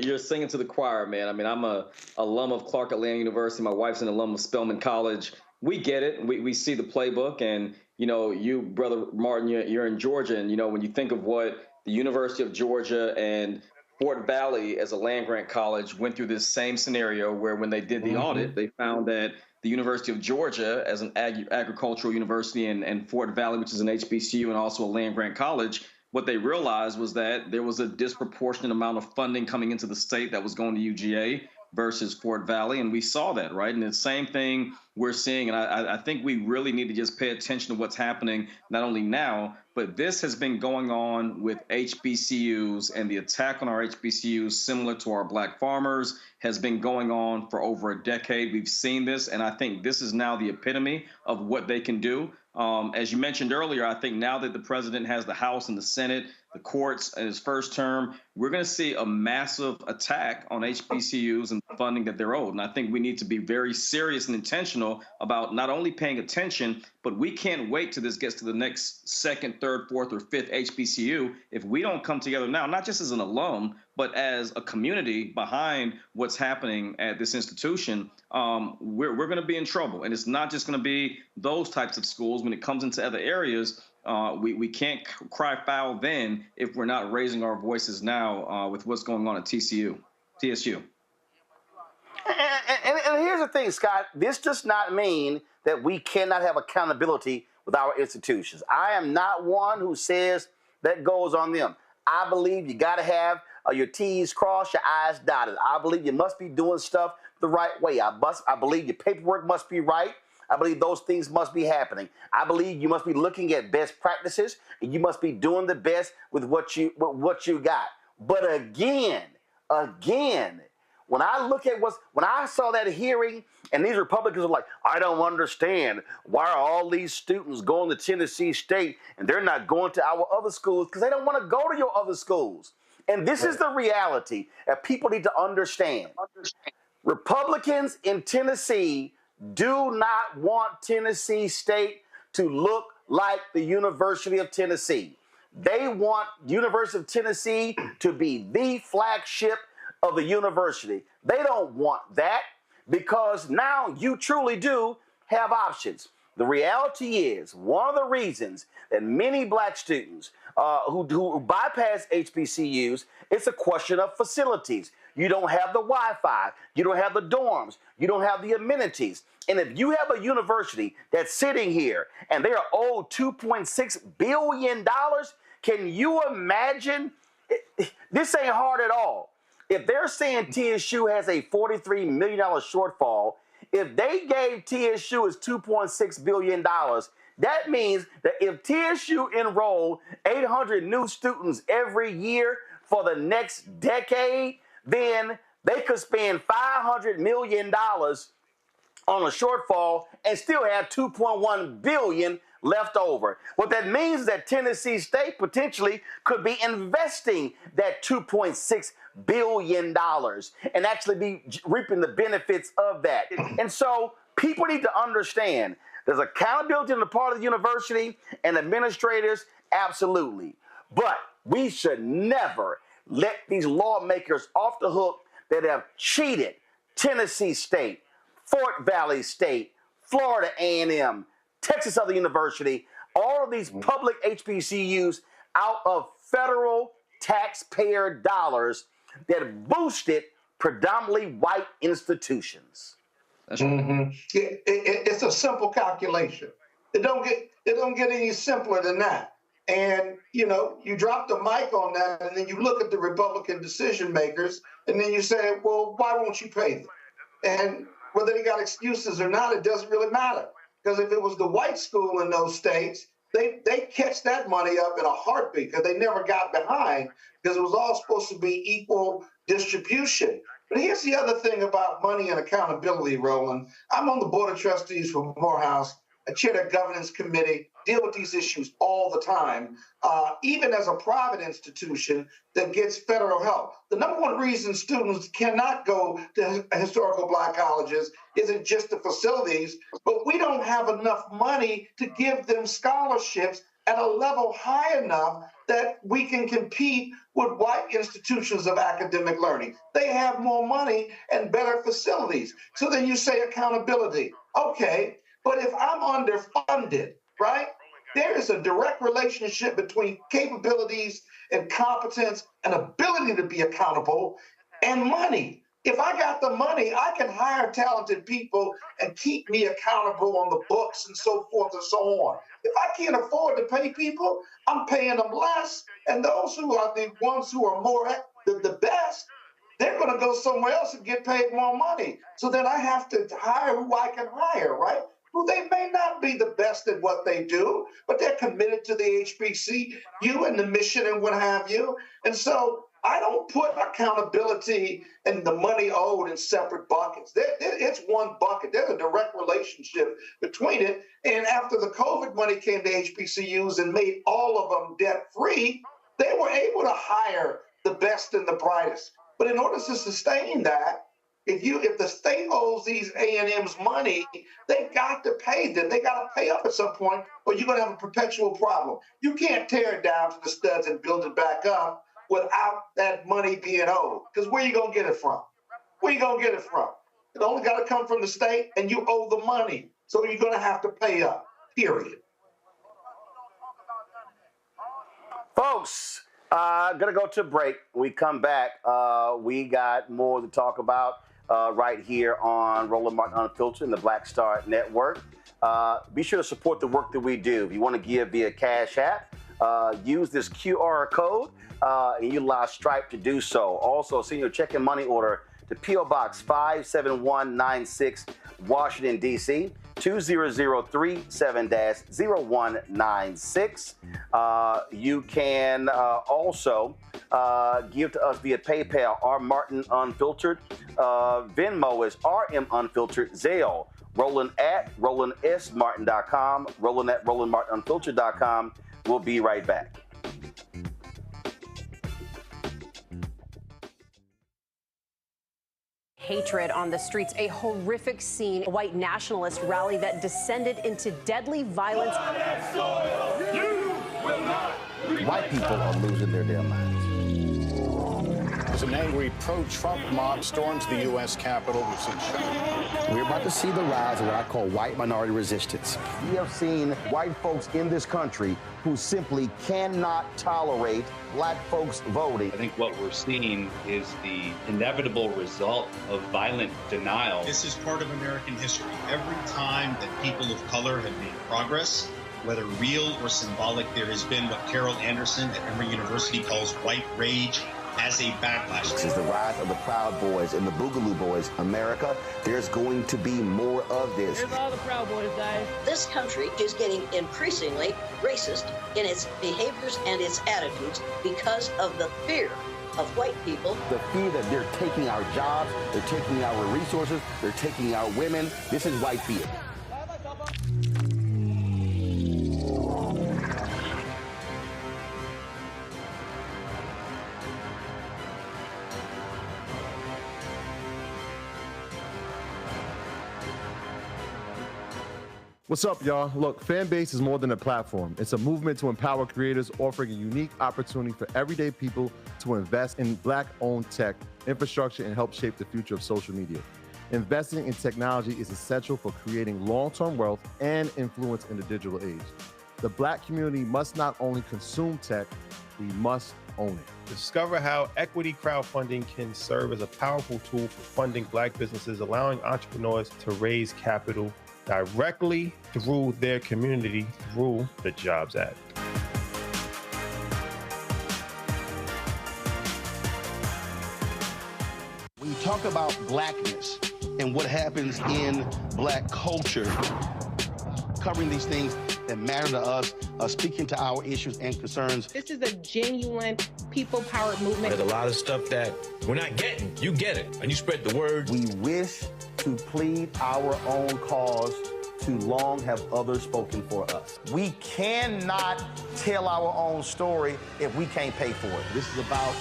you're singing to the choir, man. I mean, I'm a alum of Clark Atlanta University. My wife's an alum of Spelman College. We get it. We see the playbook. And, you know, you, Brother Martin, you're in Georgia. And, you know, when you think of what the University of Georgia and Fort Valley as a land-grant college went through this same scenario where when they did the audit, they found that the University of Georgia as an agricultural university and Fort Valley, which is an HBCU and also a land-grant college, what they realized was that there was a disproportionate amount of funding coming into the state that was going to UGA versus Fort Valley. And we saw that, right? And the same thing we're seeing. And I think we really need to just pay attention to what's happening, not only now, but this has been going on with HBCUs, and the attack on our HBCUs, similar to our Black farmers, has been going on for over a decade. We've seen this, and I think this is now the epitome of what they can do. As you mentioned earlier, I think now that the president has the House and the Senate, the courts in his first term, we're going to see a massive attack on HBCUs and the funding that they're owed. And I think we need to be very serious and intentional about not only paying attention, but we can't wait till this gets to the next second, third, fourth, or fifth HBCU. If we don't come together now, not just as an alum, but as a community behind what's happening at this institution, we're going to be in trouble. And it's not just going to be those types of schools. When it comes into other areas, we can't cry foul then if we're not raising our voices now with what's going on at TSU. And here's the thing, Scott. This does not mean that we cannot have accountability with our institutions. I am not one who says that goes on them. I believe you got to have your T's crossed, your I's dotted. I believe you must be doing stuff the right way. I believe your paperwork must be right. I believe those things must be happening. I believe you must be looking at best practices, and you must be doing the best with what you got. But again, when I saw that hearing, and these Republicans are like, I don't understand, why are all these students going to Tennessee State and they're not going to our other schools because they don't want to go to your other schools. And this is the reality that people need to understand. Republicans in Tennessee do not want Tennessee State to look like the University of Tennessee. They want University of Tennessee to be the flagship of the university. They don't want that because now you truly do have options. The reality is one of the reasons that many Black students who bypass HBCUs, it's a question of facilities. You don't have the Wi-Fi. You don't have the dorms. You don't have the amenities. And if you have a university that's sitting here and they are owed $2.6 billion, can you imagine? This ain't hard at all. If they're saying TSU has a $43 million shortfall, if they gave TSU its $2.6 billion, that means that if TSU enrolled 800 new students every year for the next decade, then they could spend $500 million on a shortfall and still have $2.1 billion left over. What that means is that Tennessee State potentially could be investing that $2.6 billion and actually be reaping the benefits of that. And so people need to understand there's accountability on the part of the university and administrators, absolutely. But we should never let these lawmakers off the hook that have cheated Tennessee State, Fort Valley State, Florida A&M, Texas Southern University, all of these public HBCUs out of federal taxpayer dollars that boosted predominantly white institutions. It's a simple calculation. It don't get any simpler than that. And, you know, you drop the mic on that and then you look at the Republican decision makers and then you say, well, why won't you pay them? And whether they got excuses or not, it doesn't really matter. Because if it was the white school in those states, they catch that money up in a heartbeat because they never got behind because it was all supposed to be equal distribution. But here's the other thing about money and accountability, Roland. I'm on the Board of Trustees for Morehouse. I chair the governance committee. deal with these issues all the time, even as a private institution that gets federal help. The number one reason students cannot go to historical Black colleges isn't just the facilities, but we don't have enough money to give them scholarships at a level high enough that we can compete with white institutions of academic learning. They have more money and better facilities. So then you say accountability. Okay, but if I'm underfunded, right, there is a direct relationship between capabilities and competence and ability to be accountable and money. If I got the money, I can hire talented people and keep me accountable on the books and so forth and so on. If I can't afford to pay people, I'm paying them less. And those who are the ones who are more the best, they're going to go somewhere else and get paid more money. So then I have to hire who I can hire, right? Who they may not be the best at what they do, but they're committed to the HBCU and the mission and what have you. And so I don't put accountability and the money owed in separate buckets. It's one bucket. There's a direct relationship between it. And after the COVID money came to HBCUs and made all of them debt-free, they were able to hire the best and the brightest. But in order to sustain that, if the state owes these A&Ms money, they've got to pay them. They got to pay up at some point, or you're going to have a perpetual problem. You can't tear it down to the studs and build it back up without that money being owed. Because where you going to get it from? Where you going to get it from? It only got to come from the state, and you owe the money. So you're going to have to pay up, period. Folks, gonna go to a break. We come back. We got more to talk about right here on Roland Martin Unfiltered and the Black Star Network. Be sure to support the work that we do. If you want to give via Cash App, use this QR code and utilize Stripe to do so. Also, send your check and money order to P.O. Box 57196, Washington, D.C. 20037-0196. You can also give to us via PayPal, R Martin Unfiltered. Venmo is RM Unfiltered. Zelle, Roland at RolandSMartin.com. Roland at RolandMartinUnfiltered.com. We'll be right back. Hatred on the streets, a horrific scene, a white nationalist rally that descended into deadly violence. White people are losing their damn minds. As an angry pro-Trump mob storms the U.S. Capitol, we've seen shooting. We're about to see the rise of what I call white minority resistance. We have seen white folks in this country who simply cannot tolerate black folks voting. I think what we're seeing is the inevitable result of violent denial. This is part of American history. Every time that people of color have made progress, whether real or symbolic, there has been what Carol Anderson at Emory University calls white rage as a backlash. This is the rise of the Proud Boys and the Boogaloo Boys. America, there's going to be more of this. Here's all the Proud Boys, guys. This country is getting increasingly racist in its behaviors and its attitudes because of the fear of white people. The fear that they're taking our jobs, they're taking our resources, they're taking our women. This is white fear. What's up, y'all? Look, Fanbase is more than a platform. It's a movement to empower creators, offering a unique opportunity for everyday people to invest in Black-owned tech, infrastructure, and help shape the future of social media. Investing in technology is essential for creating long-term wealth and influence in the digital age. The Black community must not only consume tech, we must own it. Discover how equity crowdfunding can serve as a powerful tool for funding Black businesses, allowing entrepreneurs to raise capital directly through their community through the Jobs Act. When you talk about blackness and what happens in Black culture, covering these things that matter to us, speaking to our issues and concerns. This is a genuine people-powered movement. There's a lot of stuff that we're not getting. You get it, and you spread the word. We wish to plead our own cause Too long have others spoken for us. We cannot tell our own story if we can't pay for it. This is about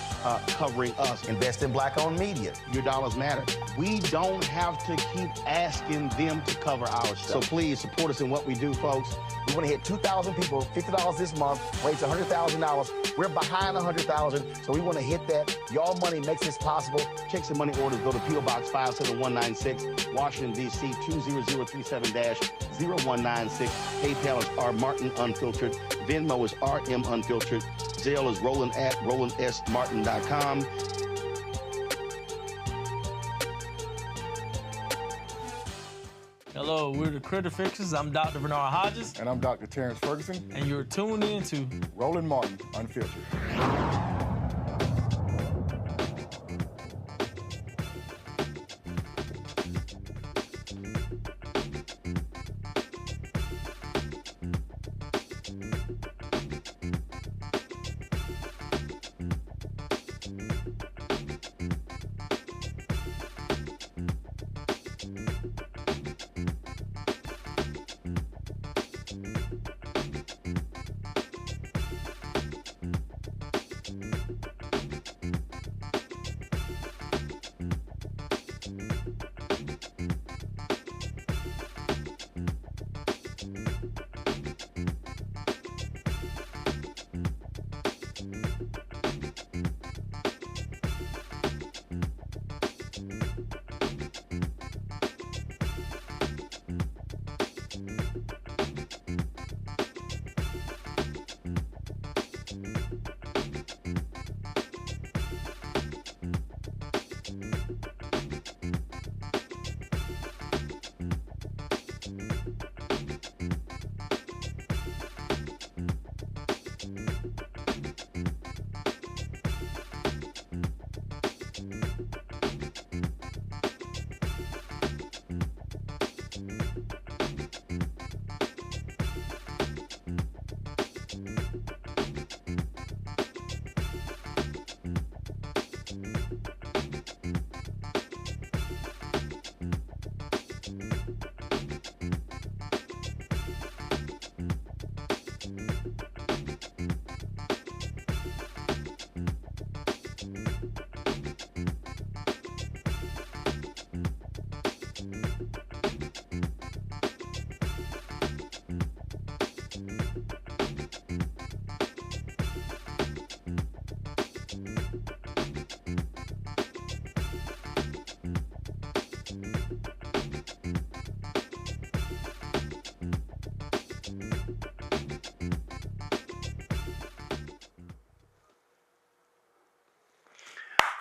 covering us. Invest in Black-owned media. Your dollars matter. We don't have to keep asking them to cover our stuff. So please support us in what we do, folks. We want to hit 2,000 people, $50 this month, raise $100,000. We're behind 100,000, so we want to hit that. Y'all money makes this possible. Checks and money orders go to P.O. Box 57196, Washington, D.C. 20037-0196. PayPal is R Martin Unfiltered. Venmo is RM Unfiltered. Zelle is Roland at RolandSMartin.com. Hello, we're the Critter Fixers. I'm Dr. Bernard Hodges. And I'm Dr. Terrence Ferguson. And you're tuned in to Roland Martin Unfiltered.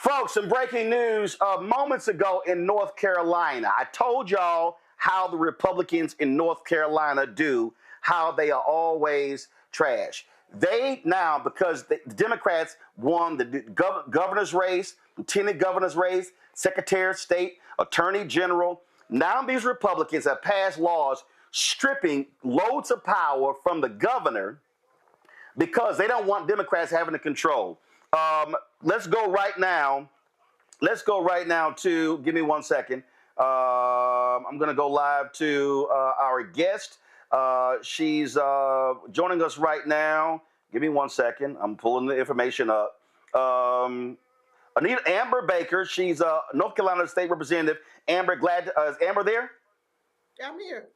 Folks, some breaking news. Moments ago in North Carolina, I told y'all how the Republicans in North Carolina do, how they are always trash. They now, because the Democrats won the governor's race, lieutenant governor's race, secretary of state, attorney general, now these Republicans have passed laws stripping loads of power from the governor because they don't want Democrats having the control. Let's go right now to, give me 1 second. I'm going to go live to our guest. She's joining us right now. Give me 1 second. I'm pulling the information up. Amber Baker. She's a North Carolina State Representative. Amber, is Amber there? I'm here.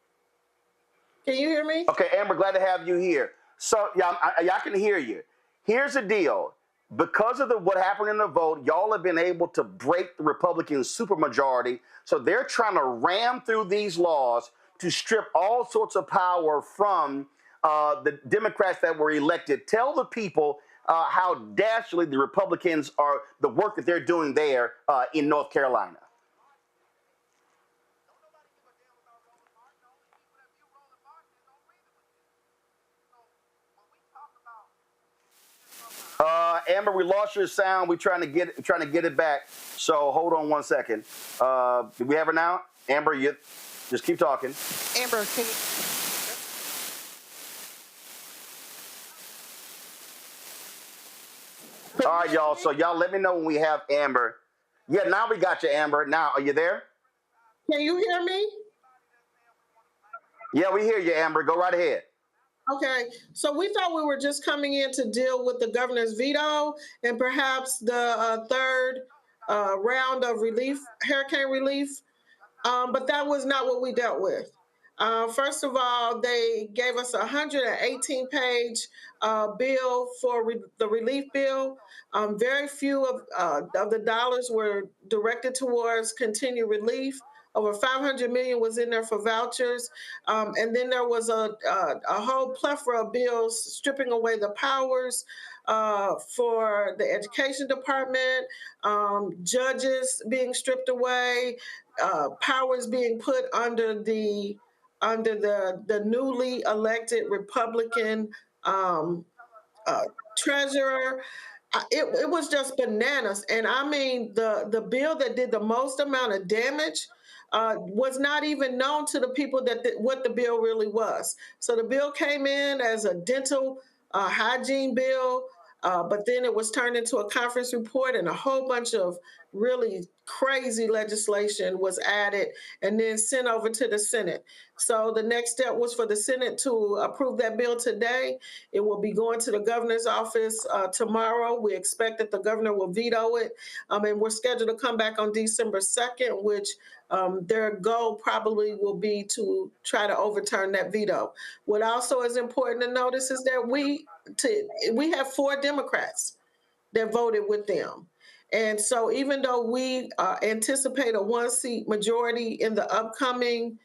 Can you hear me? Okay, Amber, glad to have you here. So, yeah, I can hear you. Here's the deal. Because of what happened in the vote, y'all have been able to break the Republican supermajority. So they're trying to ram through these laws to strip all sorts of power from the Democrats that were elected. Tell the people how dastardly the Republicans are, the work that they're doing there in North Carolina. Amber, we lost your sound. We're trying to get it back. So hold on 1 second. Do we have her now? Amber, you just keep talking. Amber, can you? All right, y'all. So y'all let me know when we have Amber. Yeah, now we got you, Amber. Now, are you there? Can you hear me? Yeah, we hear you, Amber. Go right ahead. Okay, so we thought we were just coming in to deal with the governor's veto and perhaps the third round of relief, hurricane relief, but that was not what we dealt with. First of all, they gave us a 118-page bill for the relief bill. Very few of the dollars were directed towards continued relief. Over 500 million was in there for vouchers. And then there was a whole plethora of bills stripping away the powers for the education department, judges being stripped away, powers being put under the newly elected Republican treasurer. It was just bananas. And I mean, the bill that did the most amount of damage was not even known to the people what the bill really was. So the bill came in as a dental hygiene bill, but then it was turned into a conference report, and a whole bunch of really crazy legislation was added and then sent over to the Senate. So the next step was for the Senate to approve that bill today. It will be going to the governor's office tomorrow. We expect that the governor will veto it. And we're scheduled to come back on December 2nd, which their goal probably will be to try to overturn that veto. What also is important to notice is that we have 4 Democrats that voted with them. And so even though we anticipate a 1-seat majority in the upcoming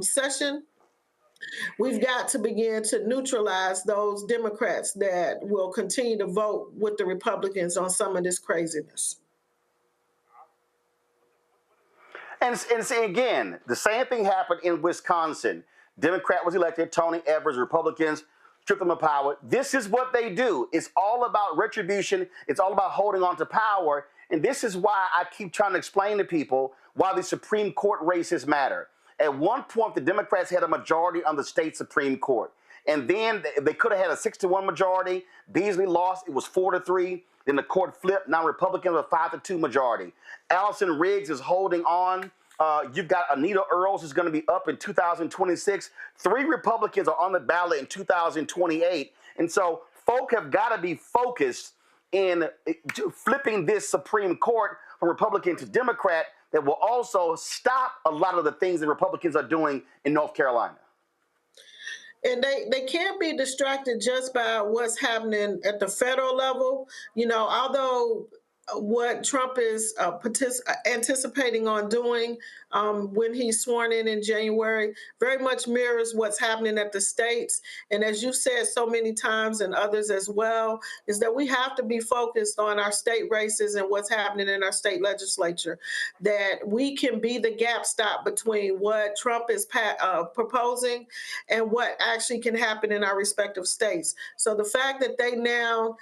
session, we've got to begin to neutralize those Democrats that will continue to vote with the Republicans on some of this craziness. And see, again, the same thing happened in Wisconsin. Democrat was elected, Tony Evers, Republicans stripped them of power. This is what they do. It's all about retribution. It's all about holding on to power. And this is why I keep trying to explain to people why the Supreme Court races matter. At one point, the Democrats had a majority on the state Supreme Court. And then they could have had a 6-1 majority. Beasley lost. It was 4-3. Then the court flipped. Now Republicans have a 5-2 majority. Allison Riggs is holding on. You've got Anita Earls is going to be up in 2026. 3 Republicans are on the ballot in 2028. And so folk have got to be focused in flipping this Supreme Court from Republican to Democrat that will also stop a lot of the things that Republicans are doing in North Carolina. And they can't be distracted just by what's happening at the federal level. You know, although what Trump is anticipating on doing when he's sworn in January very much mirrors what's happening at the states. And as you said so many times, and others as well, is that we have to be focused on our state races and what's happening in our state legislature, that we can be the gap stop between what Trump is proposing and what actually can happen in our respective states. So the fact that they now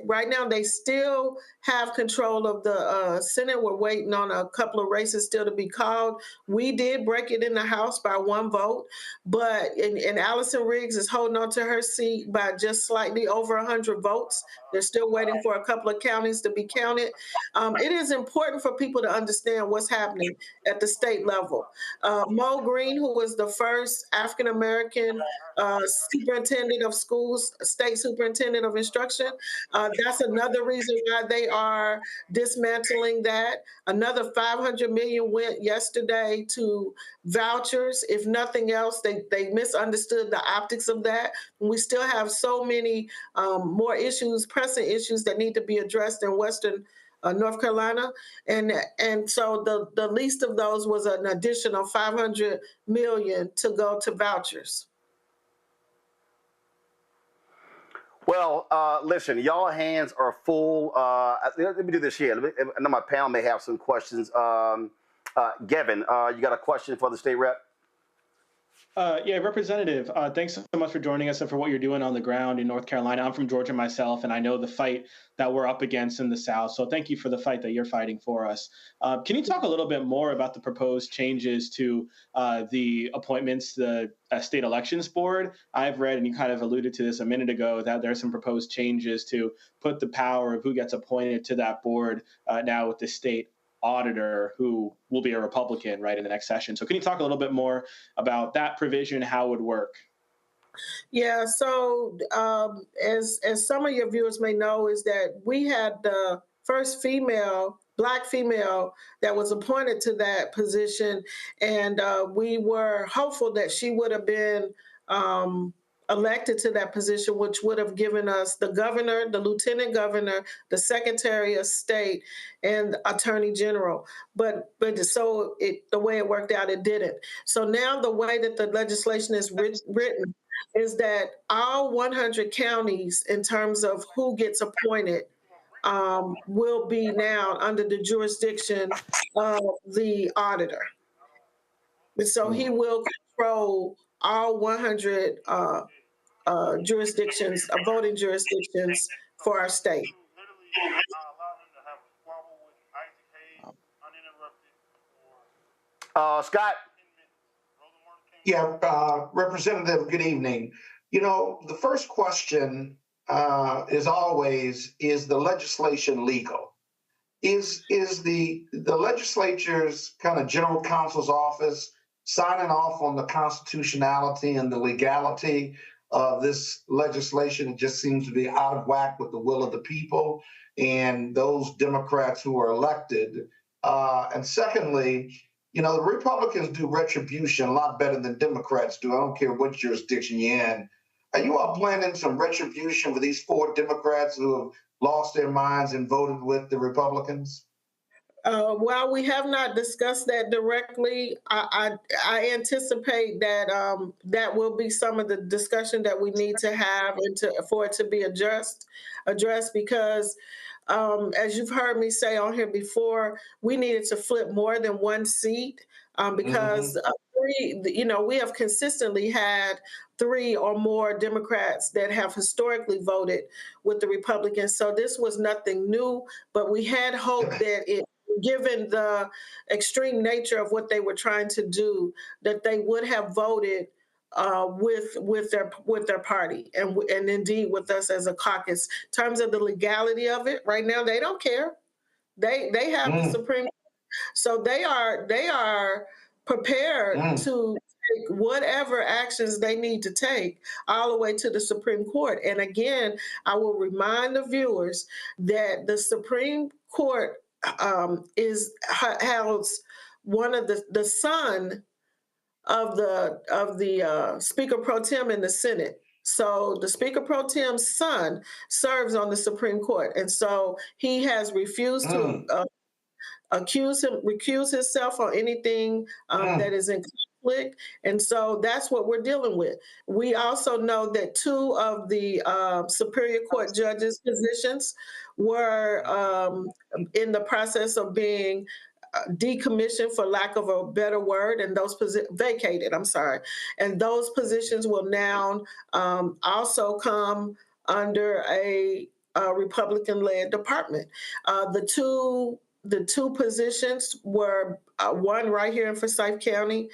right now they still have control of the Senate. We're waiting on a couple of races still to be called. We did break it in the House by 1 vote, but and Allison Riggs is holding on to her seat by just slightly over 100 votes. They're still waiting for a couple of counties to be counted. It is important for people to understand what's happening at the state level. Mo Green, who was the first African-American superintendent of schools, state superintendent of instruction, that's another reason why they are dismantling that. Another $500 million went yesterday to vouchers. If nothing else, they misunderstood the optics of that. And we still have so many more issues, pressing issues that need to be addressed in Western North Carolina. And so the least of those was an additional $500 million to go to vouchers. Well, listen, y'all hands are full. Let me do this here. I know my panel may have some questions. Gavin, you got a question for the state rep? Yeah, Representative, thanks so much for joining us and for what you're doing on the ground in North Carolina. I'm from Georgia myself, and I know the fight that we're up against in the South. So thank you for the fight that you're fighting for us. Can you talk a little bit more about the proposed changes to the appointments to the State Elections Board? I've read, and you kind of alluded to this a minute ago, that there's some proposed changes to put the power of who gets appointed to that board now with the state auditor who will be a Republican, right, in the next session. So can you talk a little bit more about that provision, how it would work? Yeah, so as some of your viewers may know, is that we had the first Black female that was appointed to that position, and we were hopeful that she would have been elected to that position, which would have given us the governor, the lieutenant governor, the secretary of state, and attorney general. But so the way it worked out, it didn't. So now the way that the legislation is written is that all 100 counties, in terms of who gets appointed, will be now under the jurisdiction of the auditor. And so he will control all 100 jurisdictions, voting jurisdictions for our state. Scott? Yeah, Representative, good evening. You know, the first question is always, is the legislation legal? Is the legislature's kind of general counsel's office signing off on the constitutionality and the legality of this legislation? It just seems to be out of whack with the will of the people and those Democrats who are elected. And secondly, you know, the Republicans do retribution a lot better than Democrats do. I don't care what jurisdiction you're in. Are you all planning some retribution for these 4 Democrats who have lost their minds and voted with the Republicans? While we have not discussed that directly, I anticipate that that will be some of the discussion that we need to have and for it to be addressed because as you've heard me say on here before, we needed to flip more than one seat because we have consistently had 3 or more Democrats that have historically voted with the Republicans. So this was nothing new, but we had hoped that given the extreme nature of what they were trying to do, that they would have voted with their party and indeed with us as a caucus. In terms of the legality of it, right now they don't care. They have the Supreme Court, so they are prepared to take whatever actions they need to take all the way to the Supreme Court. And again, I will remind the viewers that the Supreme Court house one of the son of the Speaker Pro Tem in the Senate. So the Speaker Pro Tem's son serves on the Supreme Court, and so he has refused to recuse himself on anything that is in conflict, and so that's what we're dealing with. We also know that 2 of the Superior Court judges' positions were in the process of being decommissioned, for lack of a better word, and those vacated. I'm sorry, and those positions will now also come under a Republican-led department. The two positions were one right here in Forsyth County,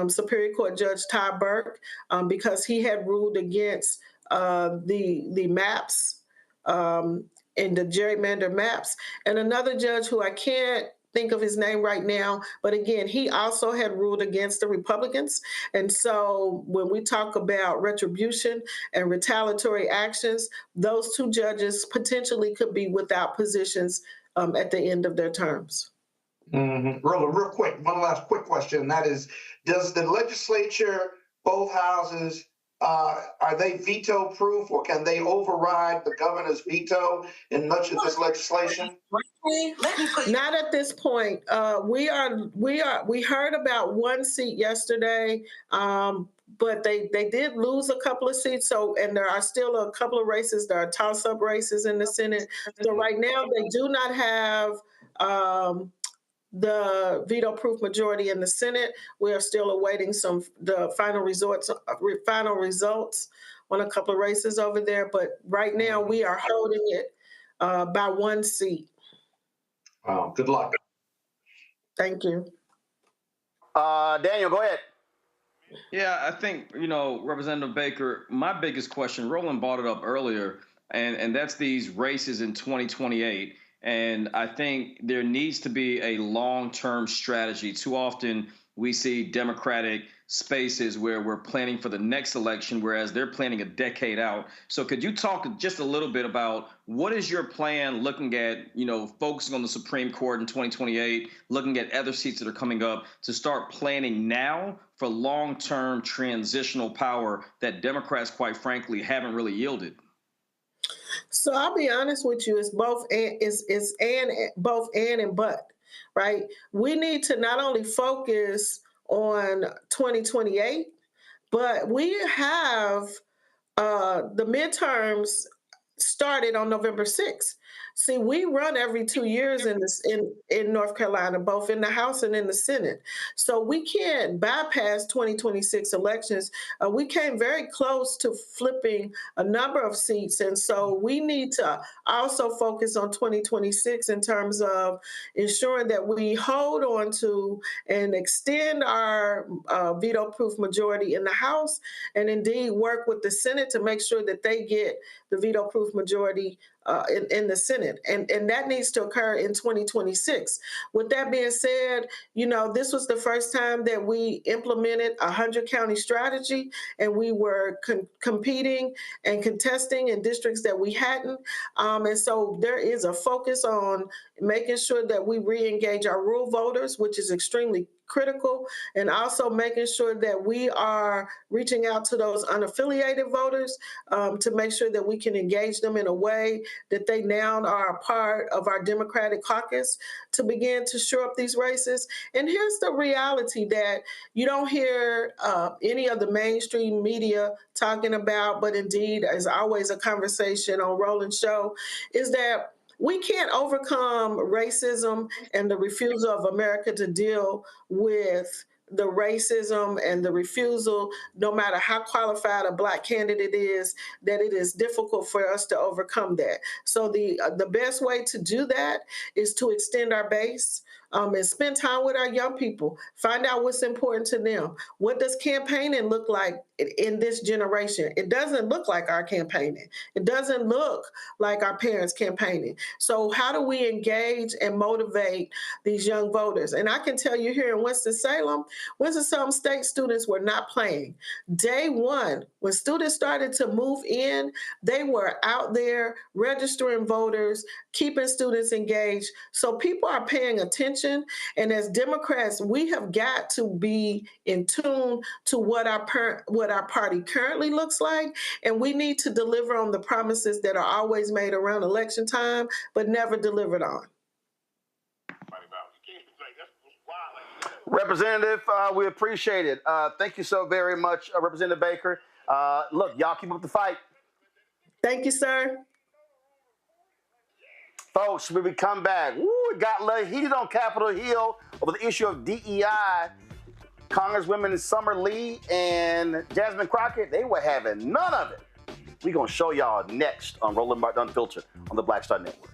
Superior Court Judge Ty Burke, because he had ruled against the maps and the gerrymander maps, and another judge who I can't think of his name right now, but again, he also had ruled against the Republicans. And so when we talk about retribution and retaliatory actions, those 2 judges potentially could be without positions at the end of their terms. Real quick, one last quick question, and that is, does the legislature, both houses, are they veto-proof, or can they override the governor's veto in much of this legislation? Not at this point. We heard about 1 seat yesterday, but they did lose a couple of seats. So, and there are still a couple of races. There are toss-up races in the Senate. So right now they do not have the veto-proof majority in the Senate. We are still awaiting the final results on a couple of races over there. But right now we are holding it by 1 seat. Wow, good luck. Thank you. Daniel, go ahead. Yeah, I think, Representative Baker, my biggest question, Roland brought it up earlier, and that's these races in 2028. And I think there needs to be a long-term strategy. Too often we see Democratic spaces where we're planning for the next election, whereas they're planning a decade out. So could you talk just a little bit about what is your plan looking at, focusing on the Supreme Court in 2028, looking at other seats that are coming up to start planning now for long-term transitional power that Democrats, quite frankly, haven't really yielded? So I'll be honest with you, it's both and but, right? We need to not only focus on 2028, but we have the midterms started on November 6th. See, we run every 2 years in North Carolina, both in the House and in the Senate. So we can't bypass 2026 elections. We came very close to flipping a number of seats. And so we need to also focus on 2026 in terms of ensuring that we hold on to and extend our veto-proof majority in the House, and indeed work with the Senate to make sure that they get the veto-proof majority in the Senate. And that needs to occur in 2026. With that being said, this was the first time that we implemented a 100-county strategy, and we were competing and contesting in districts that we hadn't. And so there is a focus on making sure that we re-engage our rural voters, which is extremely critical, and also making sure that we are reaching out to those unaffiliated voters to make sure that we can engage them in a way that they now are a part of our Democratic caucus to begin to shore up these races. And here's the reality that you don't hear any of the mainstream media talking about, but indeed is always a conversation on Roland's show, is that we can't overcome racism and the refusal of America to deal with the racism and the refusal, no matter how qualified a Black candidate is, that it is difficult for us to overcome that. So the best way to do that is to extend our base and spend time with our young people. Find out what's important to them. What does campaigning look like in this generation? It doesn't look like our campaigning. It doesn't look like our parents campaigning. So how do we engage and motivate these young voters? And I can tell you here in Winston-Salem State students were not playing. Day one, when students started to move in, they were out there registering voters, keeping students engaged. So people are paying attention. And as Democrats, we have got to be in tune to what our party currently looks like. And we need to deliver on the promises that are always made around election time, but never delivered on. Representative, we appreciate it. Thank you so very much, Representative Baker. Look, y'all keep up the fight. Thank you, sir. Folks, when we come back, it got a little heated on Capitol Hill over the issue of DEI. Congresswomen Summer Lee and Jasmine Crockett, they were having none of it. We're going to show y'all next on Roland Martin Unfiltered on the Black Star Network.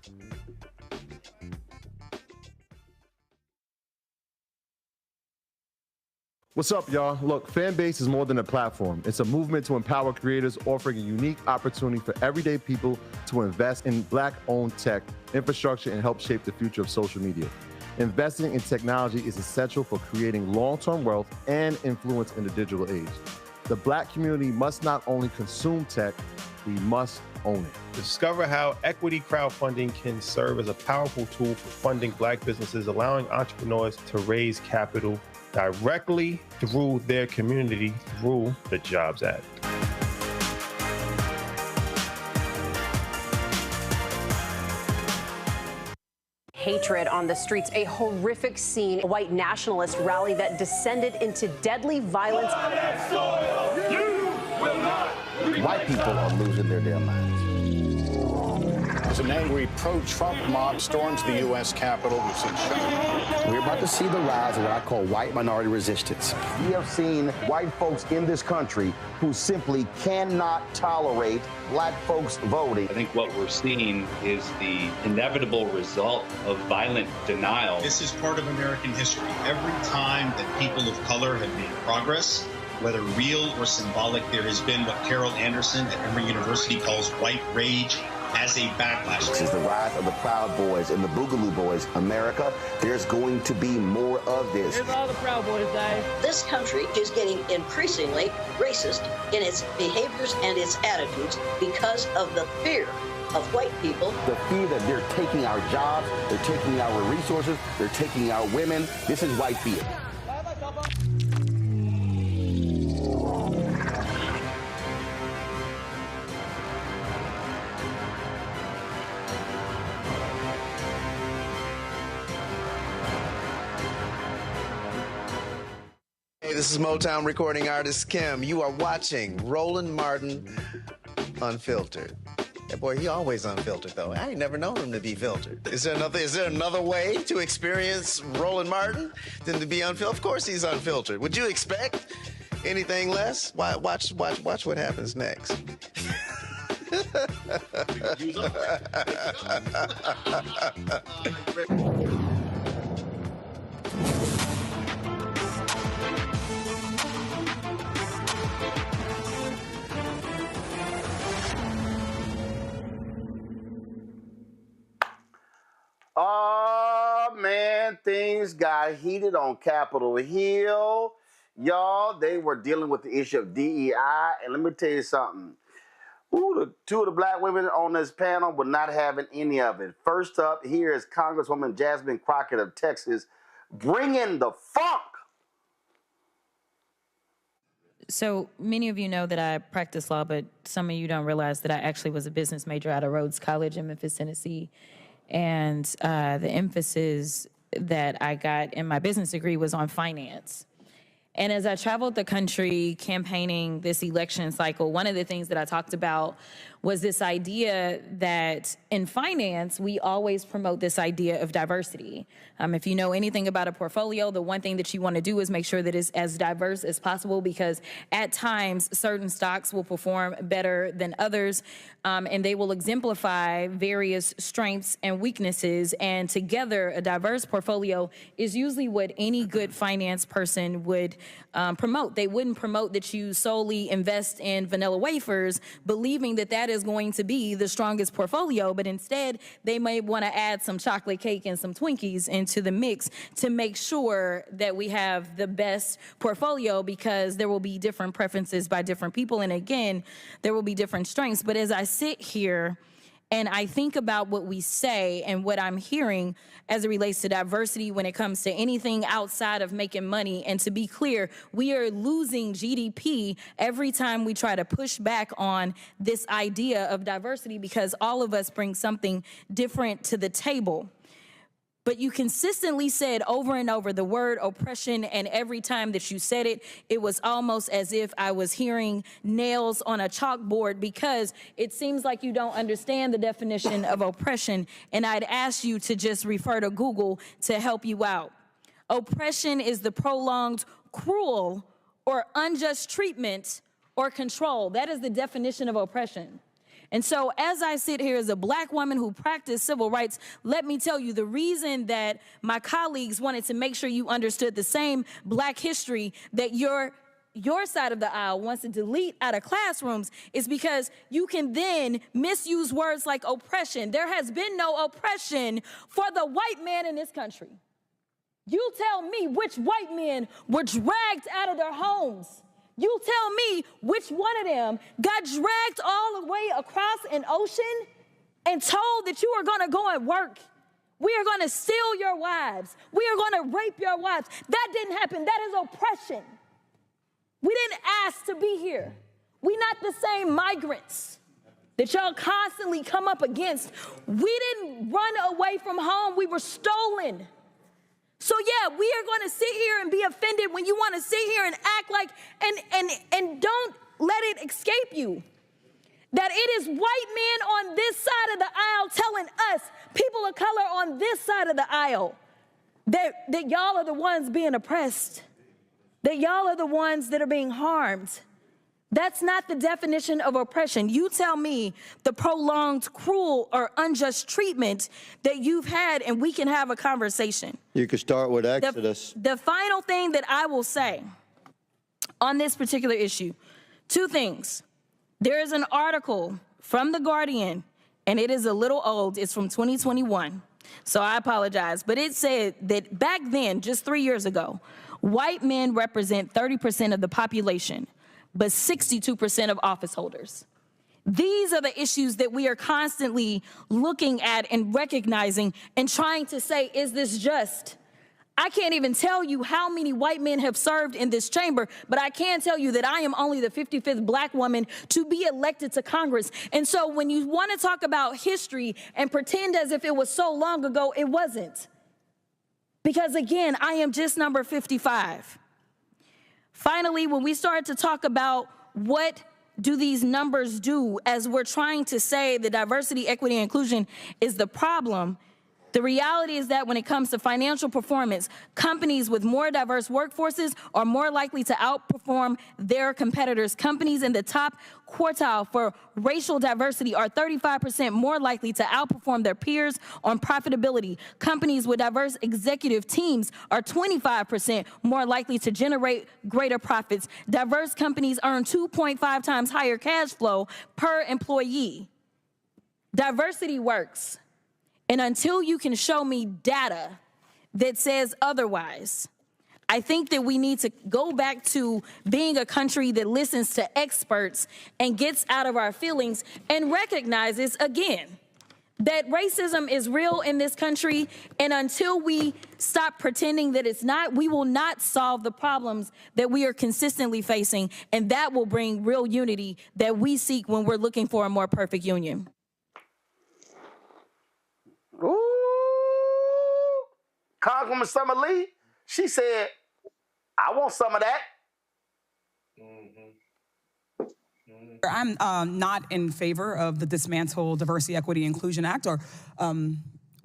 What's up, y'all? Look, Fanbase is more than a platform. It's a movement to empower creators, offering a unique opportunity for everyday people to invest in Black-owned tech, infrastructure, and help shape the future of social media. Investing in technology is essential for creating long-term wealth and influence in the digital age. The Black community must not only consume tech, we must own it. Discover how equity crowdfunding can serve as a powerful tool for funding Black businesses, allowing entrepreneurs to raise capital directly through their community through the Jobs Act. Hatred on the streets, a horrific scene, a white nationalist rally that descended into deadly violence. White people are losing their damn minds. As an angry pro-Trump mob storms the U.S. Capitol, we've seen We're about to see the rise of what I call white minority resistance. We have seen white folks in this country who simply cannot tolerate Black folks voting. I think what we're seeing is the inevitable result of violent denial. This is part of American history. Every time that people of color have made progress, whether real or symbolic, there has been what Carol Anderson at Emory University calls white rage as a backlash. This is the rise of the Proud Boys and the Boogaloo Boys. America, there's going to be more of this. Here's all the Proud Boys, guys. This country is getting increasingly racist in its behaviors and its attitudes because of the fear of white people. The fear that they're taking our jobs, they're taking our resources, they're taking our women. This is white fear. Hey, this is Motown recording artist Kim. You are watching Roland Martin Unfiltered. That boy, he always unfiltered though. I ain't never known him to be filtered. Is there another way to experience Roland Martin than to be unfiltered? Of course he's unfiltered. Would you expect anything less? Watch what happens next. Oh, man, things got heated on Capitol Hill. Y'all, they were dealing with the issue of DEI. And let me tell you something. Ooh, two of the black women on this panel were not having any of it. First up, here is Congresswoman Jasmine Crockett of Texas, bringing the funk. So many of you know that I practice law, but some of you don't realize that I actually was a business major out of Rhodes College in Memphis, Tennessee. And the emphasis that I got in my business degree was on finance. And as I traveled the country campaigning this election cycle, one of the things that I talked about was this idea that in finance, we always promote this idea of diversity. If you know anything about a portfolio, the one thing that you want to do is make sure that it's as diverse as possible, because at times certain stocks will perform better than others, and they will exemplify various strengths and weaknesses. And together, a diverse portfolio is usually what any good finance person would promote. They wouldn't promote that you solely invest in vanilla wafers, believing that that is going to be the strongest portfolio, but instead they may want to add some chocolate cake and some Twinkies into the mix to make sure that we have the best portfolio, because there will be different preferences by different people, and again, there will be different strengths. But as I sit here and I think about what we say and what I'm hearing as it relates to diversity when it comes to anything outside of making money, and to be clear, we are losing GDP every time we try to push back on this idea of diversity, because all of us bring something different to the table. But you consistently said over and over the word oppression, and every time that you said it, it was almost as if I was hearing nails on a chalkboard, because it seems like you don't understand the definition of oppression, and I'd ask you to just refer to Google to help you out. Oppression is the prolonged, cruel, or unjust treatment or control. That is the definition of oppression. And so as I sit here as a black woman who practiced civil rights, let me tell you, the reason that my colleagues wanted to make sure you understood the same black history that your side of the aisle wants to delete out of classrooms is because you can then misuse words like oppression. There has been no oppression for the white man in this country. You tell me which white men were dragged out of their homes. You tell me which one of them got dragged all the way across an ocean and told that you are going to go and work. We are going to steal your wives. We are going to rape your wives. That didn't happen. That is oppression. We didn't ask to be here. We're not the same migrants that y'all constantly come up against. We didn't run away from home. We were stolen. So yeah, we are going to sit here and be offended when you want to sit here and act like, and don't let it escape you that it is white men on this side of the aisle telling us, people of color on this side of the aisle, that y'all are the ones being oppressed, that y'all are the ones that are being harmed. That's not the definition of oppression. You tell me the prolonged, cruel, or unjust treatment that you've had, and we can have a conversation. You could start with Exodus. The final thing that I will say on this particular issue, two things. There is an article from The Guardian and it is a little old. It's from 2021, so I apologize. But it said that back then, just 3 years ago, white men represent 30% of the population, but 62% of office holders. These are the issues that we are constantly looking at and recognizing and trying to say, is this just? I can't even tell you how many white men have served in this chamber, but I can tell you that I am only the 55th black woman to be elected to Congress. And so when you want to talk about history and pretend as if it was so long ago, it wasn't. Because again, I am just number 55. Finally, when we start to talk about what do these numbers do as we're trying to say that diversity, equity, and inclusion is the problem, the reality is that when it comes to financial performance, companies with more diverse workforces are more likely to outperform their competitors. Companies in the top quartile for racial diversity are 35% more likely to outperform their peers on profitability. Companies with diverse executive teams are 25% more likely to generate greater profits. Diverse companies earn 2.5 times higher cash flow per employee. Diversity works. And until you can show me data that says otherwise, I think that we need to go back to being a country that listens to experts and gets out of our feelings and recognizes, again, that racism is real in this country. And until we stop pretending that it's not, we will not solve the problems that we are consistently facing. And that will bring real unity that we seek when we're looking for a more perfect union. Ooh, Congresswoman Summer Lee, she said, I want some of that. I'm not in favor of the Dismantle Diversity, Equity, Inclusion Act, or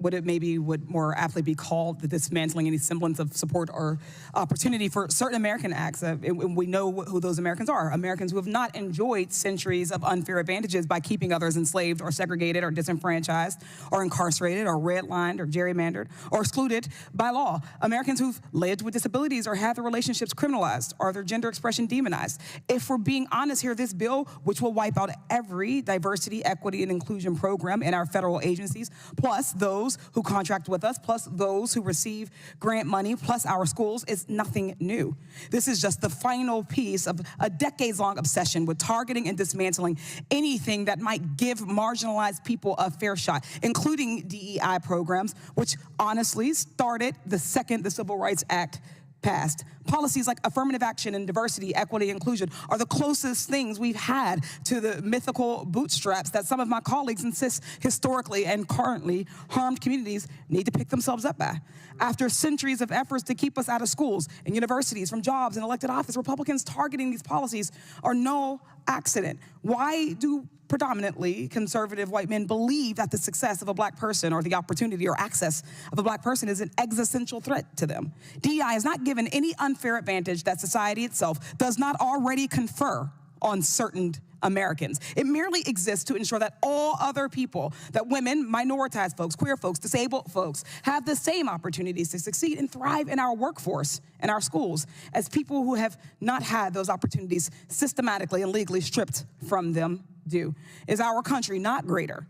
what it maybe would more aptly be called the dismantling any semblance of support or opportunity for certain American acts. We know who those Americans are. Americans who have not enjoyed centuries of unfair advantages by keeping others enslaved or segregated or disenfranchised or incarcerated or redlined or gerrymandered or excluded by law. Americans who've lived with disabilities or had their relationships criminalized or their gender expression demonized. If we're being honest here, this bill, which will wipe out every diversity, equity, and inclusion program in our federal agencies, plus those who contract with us, plus those who receive grant money, plus our schools, is nothing new. This is just the final piece of a decades-long obsession with targeting and dismantling anything that might give marginalized people a fair shot, including DEI programs, which honestly started the second the Civil Rights Act passed. Policies like affirmative action and diversity, equity, inclusion are the closest things we've had to the mythical bootstraps that some of my colleagues insist historically and currently harmed communities need to pick themselves up by. After centuries of efforts to keep us out of schools and universities, from jobs and elected office, Republicans targeting these policies are no accident. Why do predominantly conservative white men believe that the success of a black person or the opportunity or access of a black person is an existential threat to them? DEI is not given any unfair advantage that society itself does not already confer on certain Americans. It merely exists to ensure that all other people, that women, minoritized folks, queer folks, disabled folks, have the same opportunities to succeed and thrive in our workforce and our schools as people who have not had those opportunities systematically and legally stripped from them do. Is our country not greater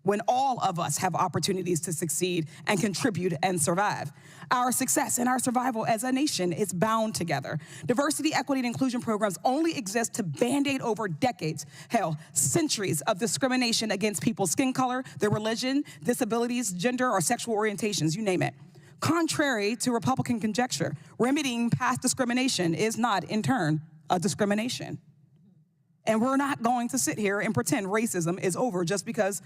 when all of us have opportunities to succeed and contribute and survive? Our success and our survival as a nation is bound together. Diversity, equity, and inclusion programs only exist to band-aid over decades, hell, centuries of discrimination against people's skin color, their religion, disabilities, gender, or sexual orientations, you name it. Contrary to Republican conjecture, remedying past discrimination is not, in turn, a discrimination. And we're not going to sit here and pretend racism is over just because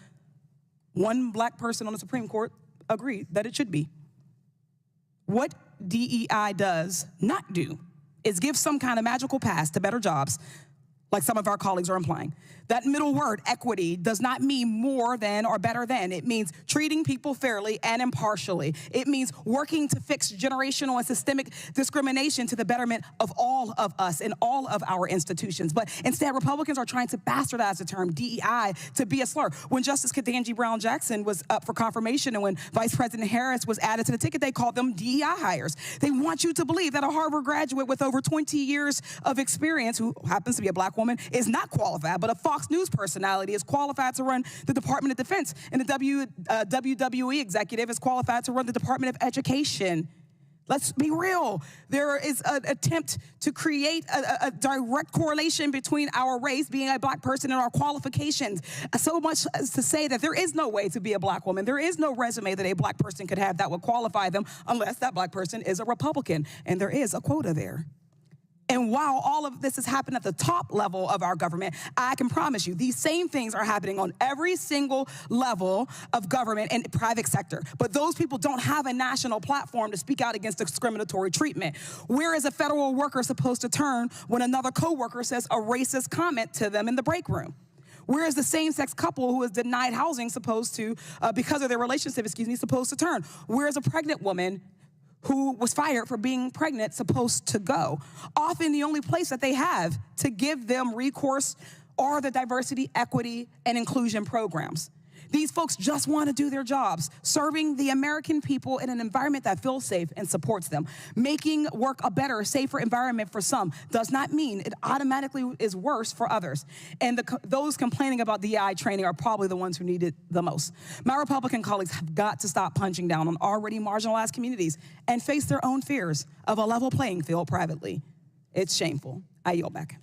one black person on the Supreme Court agreed that it should be. What DEI does not do is give some kind of magical pass to better jobs, like some of our colleagues are implying. That middle word, equity, does not mean more than or better than. It means treating people fairly and impartially. It means working to fix generational and systemic discrimination to the betterment of all of us in all of our institutions. But instead, Republicans are trying to bastardize the term DEI to be a slur. When Justice Ketanji Brown Jackson was up for confirmation and when Vice President Harris was added to the ticket, they called them DEI hires. They want you to believe that a Harvard graduate with over 20 years of experience, who happens to be a black woman, woman is not qualified, but a Fox News personality is qualified to run the Department of Defense, and the WWE executive is qualified to run the Department of Education. Let's be real. There is an attempt to create a direct correlation between our race, being a black person, and our qualifications. So much as to say that there is no way to be a black woman. There is no resume that a black person could have that would qualify them unless that black person is a Republican. And there is a quota there. And while all of this has happened at the top level of our government, I can promise you these same things are happening on every single level of government and private sector. But those people don't have a national platform to speak out against discriminatory treatment. Where is a federal worker supposed to turn when another coworker says a racist comment to them in the break room? Where is the same-sex couple who is denied housing supposed to, because of their relationship, supposed to turn? Where is a pregnant woman who was fired for being pregnant supposed to go? Often the only place that they have to give them recourse are the diversity, equity, and inclusion programs. These folks just want to do their jobs, serving the American people in an environment that feels safe and supports them. Making work a better, safer environment for some does not mean it automatically is worse for others. And those complaining about DEI training are probably the ones who need it the most. My Republican colleagues have got to stop punching down on already marginalized communities and face their own fears of a level playing field privately. It's shameful. I yield back.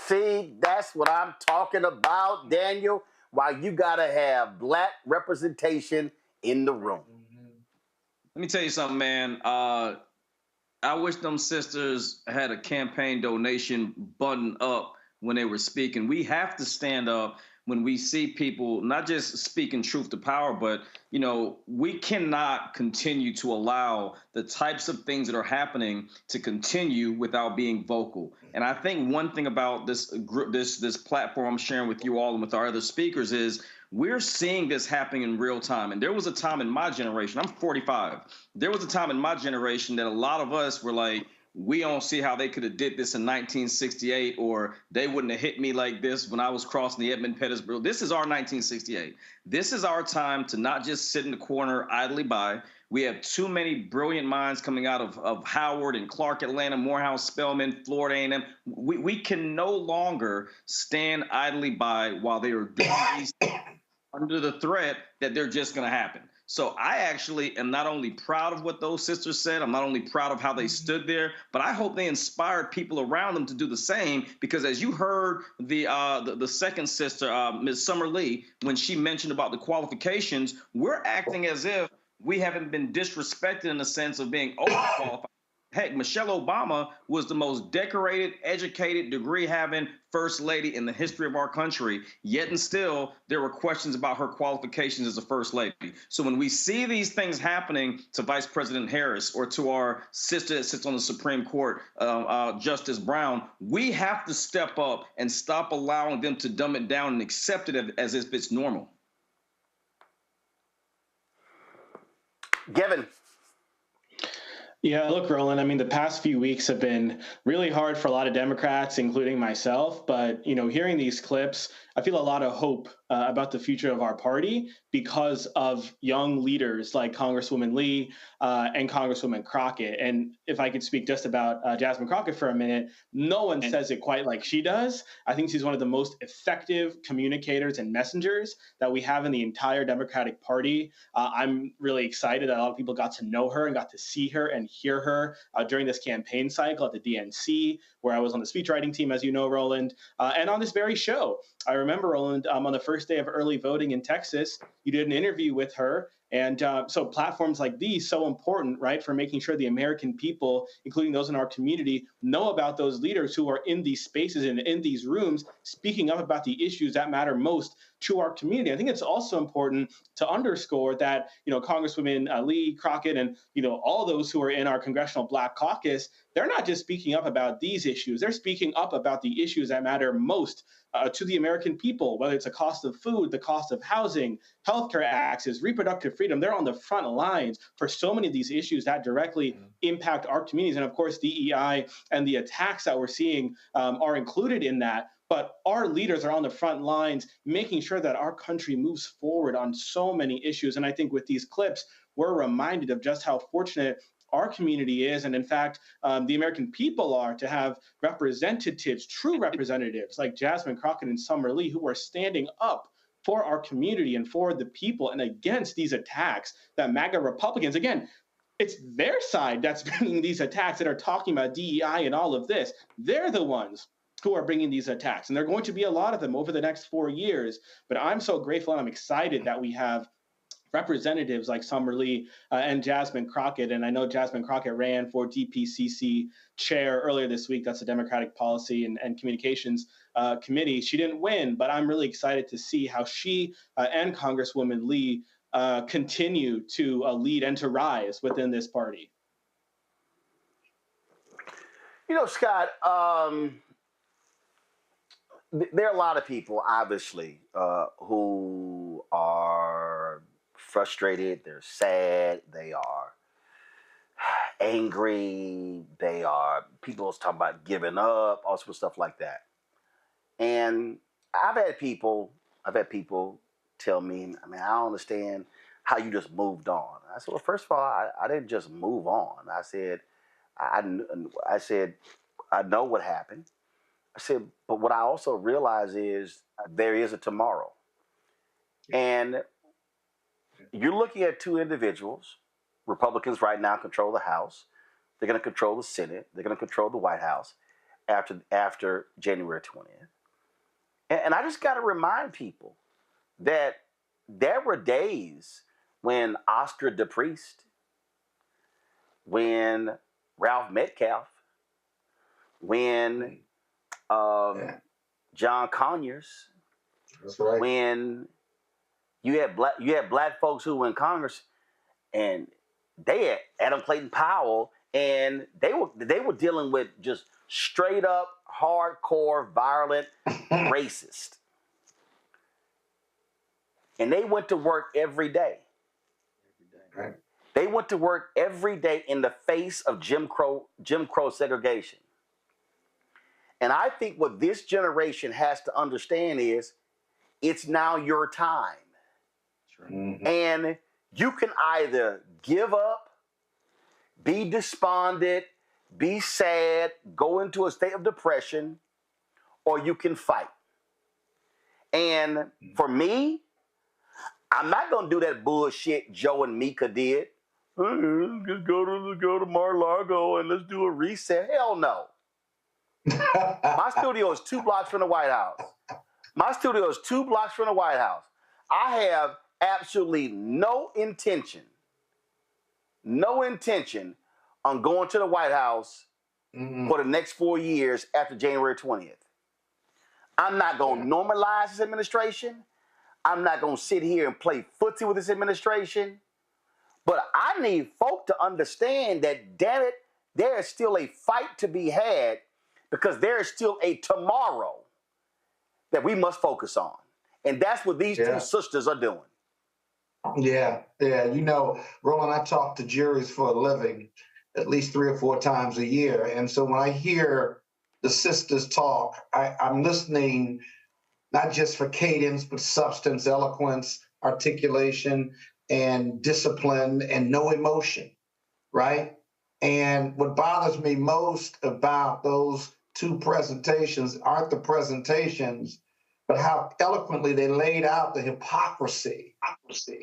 See, that's what I'm talking about, Daniel. Why you gotta have black representation in the room. Let me tell you something, man. I wish them sisters had a campaign donation button up when they were speaking. We have to stand up when we see people not just speaking truth to power, but, you know, we cannot continue to allow the types of things that are happening to continue without being vocal. And I think one thing about this group, this platform I'm sharing with you all and with our other speakers is we're seeing this happening in real time. And there was a time in my generation, I'm 45. There was a time in my generation that a lot of us were like, we don't see how they could have did this in 1968, or they wouldn't have hit me like this when I was crossing the Edmund-Pettus. This is our 1968. This is our time to not just sit in the corner idly by. We have too many brilliant minds coming out of Howard and Clark, Atlanta, Morehouse, Spelman, Florida A&M. We can no longer stand idly by while they are doing these under the threat that they're just going to happen. So I actually am not only proud of what those sisters said, I'm not only proud of how they stood there, but I hope they inspired people around them to do the same, because as you heard the second sister, Ms. Summer Lee, when she mentioned about the qualifications, we're acting as if we haven't been disrespected in the sense of being overqualified. Heck, Michelle Obama was the most decorated, educated, degree-having first lady in the history of our country, yet and still there were questions about her qualifications as a first lady. So when we see these things happening to Vice President Harris or to our sister that sits on the Supreme Court, Justice Brown, we have to step up and stop allowing them to dumb it down and accept it as if it's normal. Kevin. Yeah, look, Roland, I mean, the past few weeks have been really hard for a lot of Democrats, including myself. But, you know, hearing these clips, I feel a lot of hope about the future of our party because of young leaders like Congresswoman Lee and Congresswoman Crockett. And if I could speak just about Jasmine Crockett for a minute, no one says it quite like she does. I think she's one of the most effective communicators and messengers that we have in the entire Democratic Party. I'm really excited that a lot of people got to know her and got to see her and hear her during this campaign cycle at the DNC, where I was on the speechwriting team, as you know, Roland, and on this very show. I remember, Roland, on the first day of early voting in Texas, you did an interview with her. And so platforms like these, so important, right, for making sure the American people, including those in our community, know about those leaders who are in these spaces and in these rooms, speaking up about the issues that matter most to our community. I think it's also important to underscore that, you know, Congresswomen Lee, Crockett, and, you know, all those who are in our Congressional Black Caucus, they're not just speaking up about these issues. They're speaking up about the issues that matter most to the American people, whether it's the cost of food, the cost of housing, healthcare access, reproductive freedom. They're on the front lines for so many of these issues that directly impact our communities. And of course, DEI and the attacks that we're seeing are included in that. But our leaders are on the front lines, making sure that our country moves forward on so many issues. And I think with these clips, we're reminded of just how fortunate our community is, and in fact, the American people are, to have representatives, true representatives like Jasmine, Crockett, and Summer Lee, who are standing up for our community and for the people and against these attacks that MAGA Republicans, again, it's their side that's bringing these attacks that are talking about DEI and all of this. They're the ones who are bringing these attacks. And there are going to be a lot of them over the next 4 years. But I'm so grateful and I'm excited that we have representatives like Summer Lee and Jasmine Crockett. And I know Jasmine Crockett ran for DPCC chair earlier this week. That's the Democratic Policy and Communications Committee. She didn't win, but I'm really excited to see how she and Congresswoman Lee continue to lead and to rise within this party. You know, Scott, there are a lot of people, obviously, who are frustrated, they're sad, they are angry, people talking about giving up, all sorts of stuff like that. And I've had people tell me, I mean, I don't understand how you just moved on. I said, well, first of all, I didn't just move on. I said, I know what happened. I said, but what I also realize is there is a tomorrow. And you're looking at two individuals. Republicans right now control the House. They're going to control the Senate. They're going to control the White House after January 20th. And I just got to remind people that there were days when Oscar DePriest, when Ralph Metcalf, when John Conyers, that's right, when you had black folks who were in Congress, and they had Adam Clayton Powell, and they were dealing with just straight up hardcore violent racist. And they went to work every day. Right. They went to work every day in the face of Jim Crow segregation. And I think what this generation has to understand is it's now your time. Mm-hmm. And you can either give up, be despondent, be sad, go into a state of depression, or you can fight. And for me, I'm not going to do that bullshit Joe and Mika did. Just go to Mar-a-Lago and let's do a reset. Hell no. My studio is 2 blocks from the White House. I have absolutely no intention on going to the White House for the next 4 years after January 20th. I'm not going to normalize this administration. I'm not going to sit here and play footsie with this administration. But I need folk to understand that, damn it, there is still a fight to be had, because there is still a tomorrow that we must focus on. And that's what these two sisters are doing. Yeah. You know, Roland, I talk to juries for a living at least 3 or 4 times a year. And so when I hear the sisters talk, I'm listening not just for cadence, but substance, eloquence, articulation, and discipline, and no emotion, right? And what bothers me most about those 2 presentations aren't the presentations, but how eloquently they laid out the hypocrisy.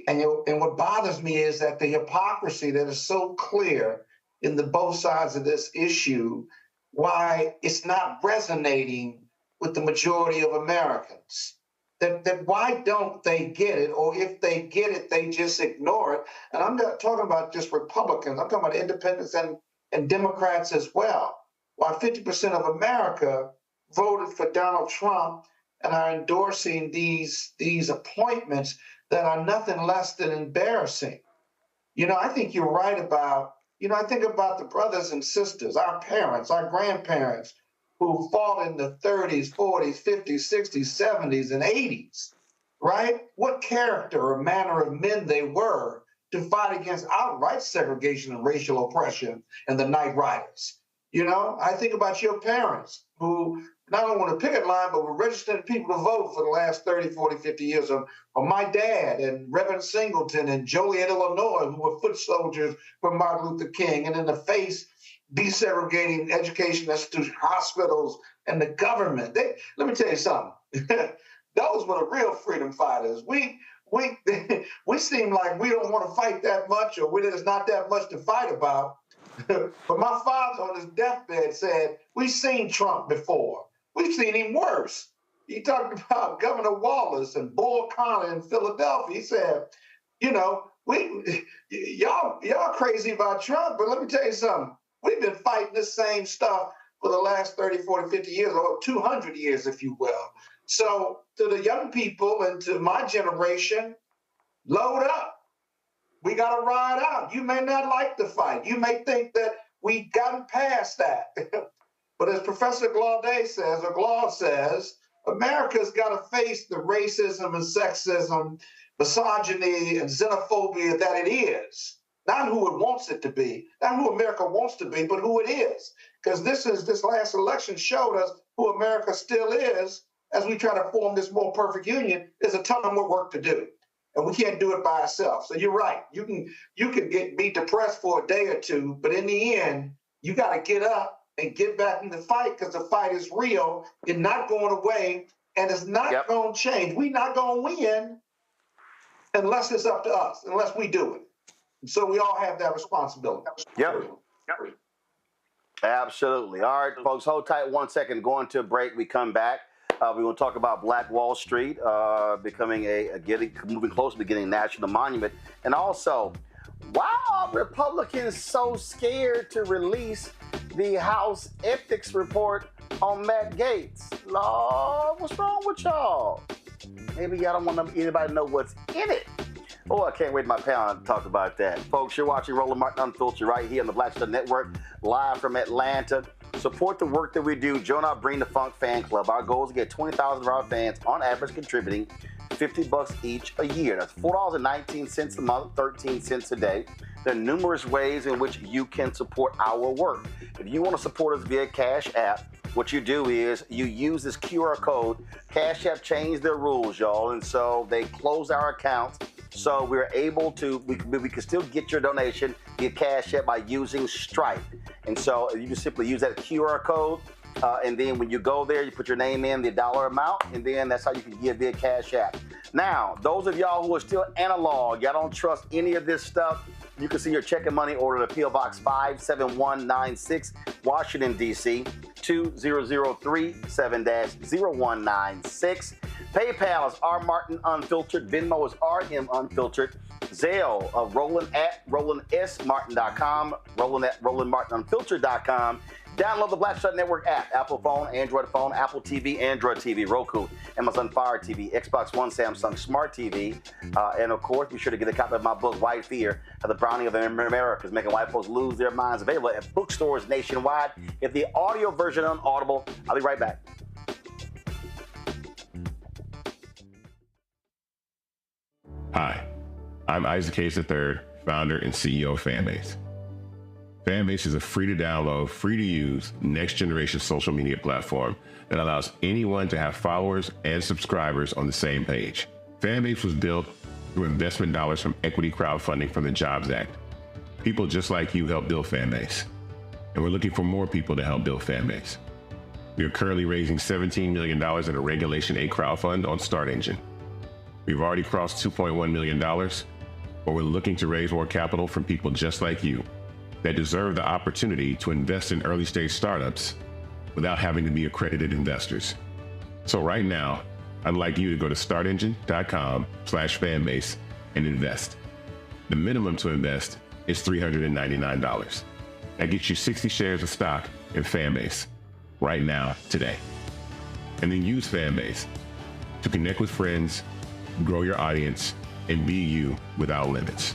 And what bothers me is that the hypocrisy that is so clear in the both sides of this issue, why it's not resonating with the majority of Americans. That why don't they get it? Or if they get it, they just ignore it. And I'm not talking about just Republicans. I'm talking about independents and Democrats as well. Why 50% of America voted for Donald Trump and are endorsing these appointments that are nothing less than embarrassing. You know, I think you're right about, I think about the brothers and sisters, our parents, our grandparents, who fought in the 30s, 40s, 50s, 60s, 70s, and 80s, right? What character or manner of men they were to fight against outright segregation and racial oppression and the Night Riders. You know, I think about your parents who not only on the picket line, but were registering people to vote for the last 30, 40, 50 years. Or my dad and Reverend Singleton and Joliet, Illinois, who were foot soldiers for Martin Luther King, and in the face desegregating education institutions, hospitals, and the government. Let me tell you something. Those were the real freedom fighters. We seem like we don't want to fight that much, or there's not that much to fight about. But my father on his deathbed said, we've seen Trump before. We've seen him worse. He talked about Governor Wallace and Bull Connor in Philadelphia. He said, you know, y'all crazy about Trump, but let me tell you something. We've been fighting the same stuff for the last 30, 40, 50 years, or 200 years, if you will. So to the young people and to my generation, load up. We got to ride out. You may not like the fight. You may think that we've gotten past that. But as Professor Glaude says, America's got to face the racism and sexism, misogyny and xenophobia that it is. Not who it wants it to be, not who America wants to be, but who it is. Because this last election showed us who America still is as we try to form this more perfect union. There's a ton more work to do. And we can't do it by ourselves. So you're right. You can be depressed for a day or two, but in the end, you got to get up and get back in the fight, because the fight is real. It's not going away, and it's not going to change. We're not going to win unless it's up to us, unless we do it. And so we all have that responsibility. Yep. Absolutely. All right, folks, hold tight 1 second. Going to a break. We come back. We're going to talk about Black Wall Street becoming moving closer to getting a national monument. And also, why are Republicans so scared to release the House ethics report on Matt Gaetz? Lord, what's wrong with y'all? Maybe y'all don't want anybody to know what's in it. Oh, I can't wait to my panel to talk about that. Folks, you're watching Roland Martin Unfiltered right here on the Black Star Network, live from Atlanta. Support the work that we do. Join our Bring the Funk fan club. Our goal is to get 20,000 of our fans, on average, contributing $50 each a year. That's $4.19 a month, 13 cents a day. There are numerous ways in which you can support our work. If you want to support us via Cash App, what you do is you use this QR code. Cash App changed their rules, y'all, and so they closed our accounts. So we're able to, we can still get your donation via Cash App by using Stripe. And so you just simply use that QR code. And then when you go there, you put your name in, the dollar amount, and then that's how you can give via Cash App. Now, those of y'all who are still analog, y'all don't trust any of this stuff, you can see your check and money order at P.O. Box 57196, Washington, D.C., 20037-0196. PayPal is R Martin Unfiltered. Venmo is RM Unfiltered. Zelle of Roland at RolandSMartin.com. Roland at RolandMartinUnfiltered.com. Download the Black Star Network app. Apple phone, Android phone, Apple TV, Android TV, Roku, Amazon Fire TV, Xbox One, Samsung Smart TV. And of course, be sure to get a copy of my book, White Fear, How the Browning of America is Making White Folks Lose Their Minds, available at bookstores nationwide. Get the audio version on Audible. I'll be right back. Hi, I'm Isaac Hayes III, founder and CEO of Fanbase. Fanbase is a free-to-download, free-to-use, next-generation social media platform that allows anyone to have followers and subscribers on the same page. Fanbase was built through investment dollars from equity crowdfunding from the Jobs Act. People just like you help build Fanbase, and we're looking for more people to help build Fanbase. We are currently raising $17 million in a Regulation A crowdfund on Start Engine. We've already crossed $2.1 million, but we're looking to raise more capital from people just like you that deserve the opportunity to invest in early-stage startups without having to be accredited investors. So right now, I'd like you to go to startengine.com/fanbase and invest. The minimum to invest is $399. That gets you 60 shares of stock in Fanbase right now, today. And then use Fanbase to connect with friends, grow your audience, and be you without limits.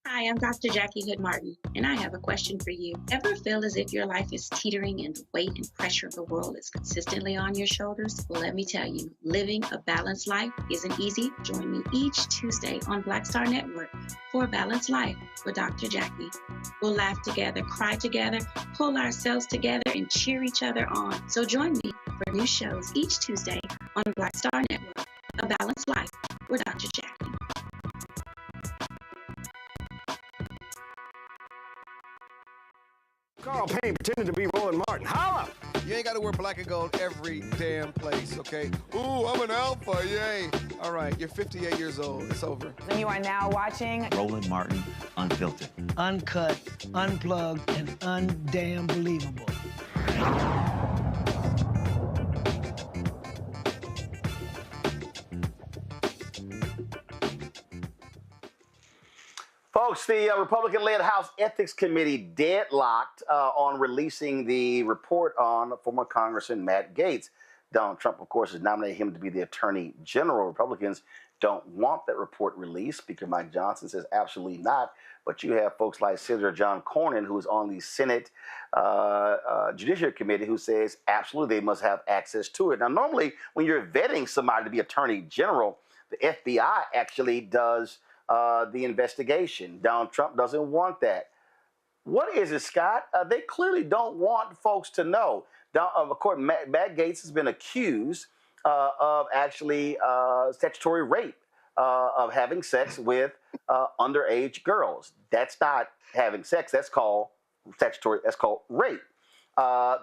Hi, Hi, I'm Dr. Jackie Hood Martin, and I have a question for you. Ever feel as if your life is teetering and the weight and pressure of the world is consistently on your shoulders? Well, let me tell you, living a balanced life isn't easy. Join me each Tuesday on Black Star Network for a Balanced Life with Dr. Jackie. We'll laugh together, cry together, pull ourselves together, and cheer each other on. So join me for new shows each Tuesday on Black Star Network, A Balanced Life with Dr. Jackie. Carl Payne pretending to be Roland Martin. Holla! You ain't got to wear black and gold every damn place, okay? Ooh, I'm an alpha, yay. All right, you're 58 years old. It's over. And you are now watching Roland Martin Unfiltered. Uncut, unplugged, and undamn believable. Folks, the Republican-led House Ethics Committee deadlocked on releasing the report on former Congressman Matt Gaetz. Donald Trump, of course, has nominated him to be the Attorney General. Republicans don't want that report released. Speaker Mike Johnson says absolutely not. But you have folks like Senator John Cornyn, who is on the Senate Judiciary Committee, who says absolutely they must have access to it. Now, normally, when you're vetting somebody to be Attorney General, the FBI actually does the investigation. Donald Trump doesn't want that. What is it, Scott? They clearly don't want folks to know. Of course, Matt Gaetz has been accused of actually statutory rape, of having sex with underage girls. That's not having sex. That's called statutory. That's called rape.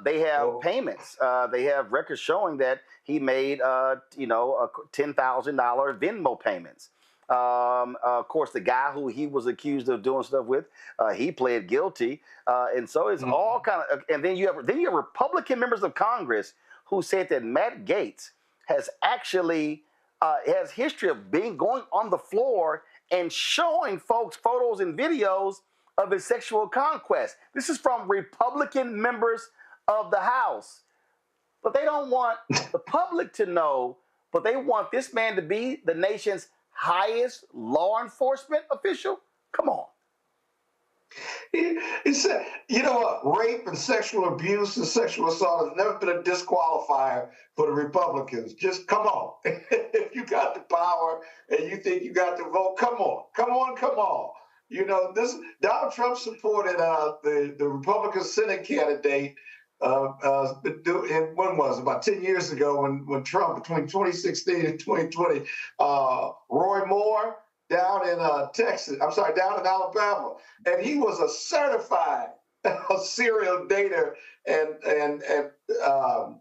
They have payments. They have records showing that he made, $10,000 Venmo payments. Of course, the guy who he was accused of doing stuff with, he pled guilty, and so it's all kind of. And then you have Republican members of Congress who said that Matt Gaetz has actually has history of going on the floor and showing folks photos and videos of his sexual conquest. This is from Republican members of the House, but they don't want the public to know. But they want this man to be the nation's highest law enforcement official? Come on. He said, you know what? Rape and sexual abuse and sexual assault has never been a disqualifier for the Republicans. Just come on. If you got the power and you think you got the vote, come on. Come on, come on. You know, this Donald Trump supported the Republican Senate candidate when was it? About 10 years ago when Trump, between 2016 and 2020, Roy Moore down in down in Alabama. And he was a certified serial dater and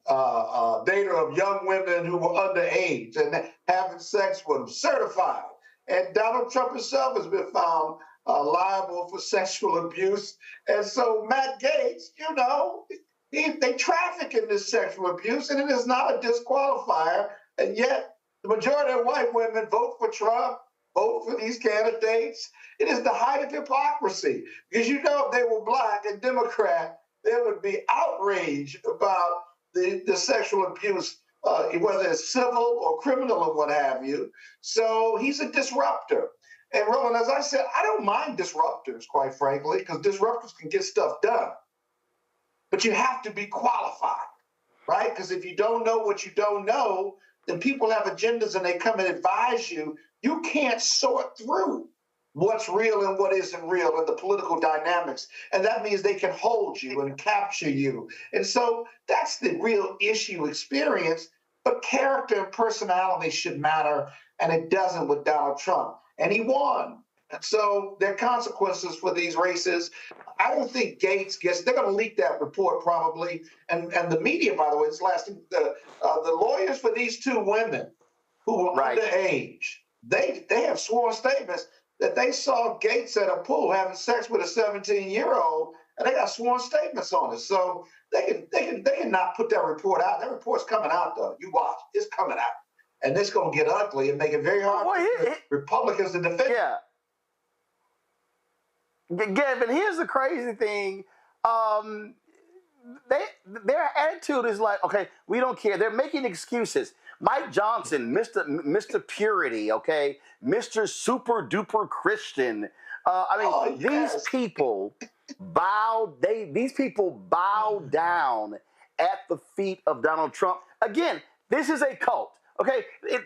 dater of young women who were underage and having sex with them, certified. And Donald Trump himself has been found liable for sexual abuse. And so Matt Gaetz, you know, they traffic in this sexual abuse, and it is not a disqualifier. And yet, the majority of white women vote for Trump, vote for these candidates. It is the height of hypocrisy. Because you know, if they were black and Democrat, there would be outrage about the sexual abuse, whether it's civil or criminal or what have you. So he's a disruptor. And Roland, as I said, I don't mind disruptors, quite frankly, because disruptors can get stuff done. But you have to be qualified, right? Because if you don't know what you don't know, then people have agendas and they come and advise you. You can't sort through what's real and what isn't real in the political dynamics. And that means they can hold you and capture you. And so that's the real issue experience. But character and personality should matter. And it doesn't with Donald Trump. And he won. And so there are consequences for these races. I don't think Gaetz they're going to leak that report probably. And the media, by the way, is lasting. The lawyers for these two women who were underage, they have sworn statements that they saw Gaetz at a pool having sex with a 17-year-old, and they got sworn statements on it. So they can not put that report out. That report's coming out, though. You watch. It's coming out. And it's going to get ugly and make it very hard for Republicans to defend. Yeah. Gavin, here's the crazy thing. Their attitude is like, okay, we don't care. They're making excuses. Mike Johnson, Mr. Purity, okay, Mr. Super Duper Christian, These people these people bow down at the feet of Donald Trump. Again, this is a cult. Okay,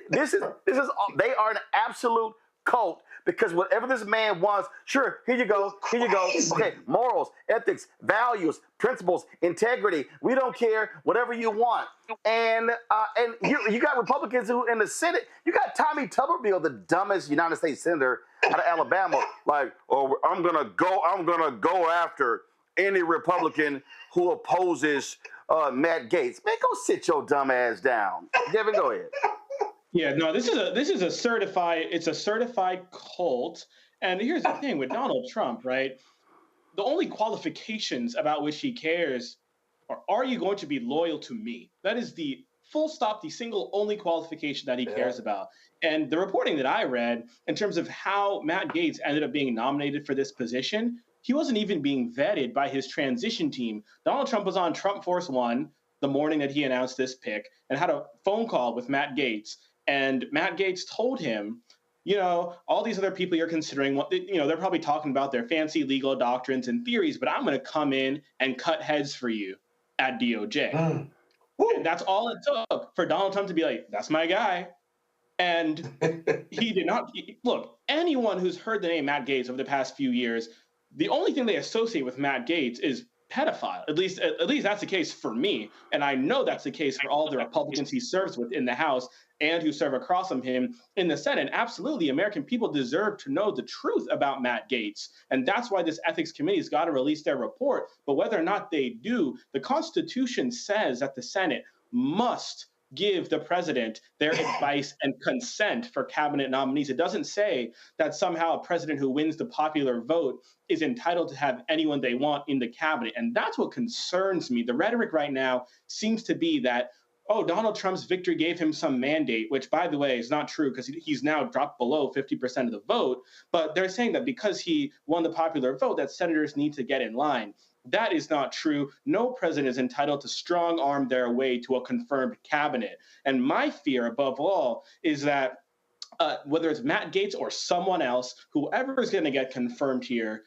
they are an absolute cult because whatever this man wants, sure, here you go. Okay, morals, ethics, values, principles, integrity. We don't care, whatever you want. And you got Republicans who in the Senate, you got Tommy Tuberville, the dumbest United States senator out of Alabama, like, oh, I'm gonna go after any Republican who opposes Matt Gaetz. Man, go sit your dumb ass down. Devin, go ahead. Yeah, no, this is a certified cult. And here's the thing with Donald Trump, right? The only qualifications about which he cares are you going to be loyal to me? That is the full stop, the single only qualification that he cares about. And the reporting that I read in terms of how Matt Gaetz ended up being nominated for this position, he wasn't even being vetted by his transition team. Donald Trump was on Trump Force One the morning that he announced this pick and had a phone call with Matt Gaetz. And Matt Gaetz told him, all these other people you're considering, they're probably talking about their fancy legal doctrines and theories, but I'm going to come in and cut heads for you at DOJ. And that's all it took for Donald Trump to be like, that's my guy. And he did not. Look, anyone who's heard the name Matt Gaetz over the past few years, the only thing they associate with Matt Gaetz is pedophile. At least that's the case for me. And I know that's the case for all the Republicans he serves with in the House and who serve across from him in the Senate. Absolutely, American people deserve to know the truth about Matt Gaetz. And that's why this ethics committee's got to release their report. But whether or not they do, the Constitution says that the Senate must give the president their advice and consent for cabinet nominees. It doesn't say that somehow a president who wins the popular vote is entitled to have anyone they want in the cabinet. And that's what concerns me. The rhetoric right now seems to be that, oh, Donald Trump's victory gave him some mandate, which, by the way, is not true because he's now dropped below 50% of the vote. But they're saying that because he won the popular vote, that senators need to get in line. That is not true. No president is entitled to strong arm their way to a confirmed cabinet. And my fear, above all, is that whether it's Matt Gaetz or someone else, whoever is going to get confirmed here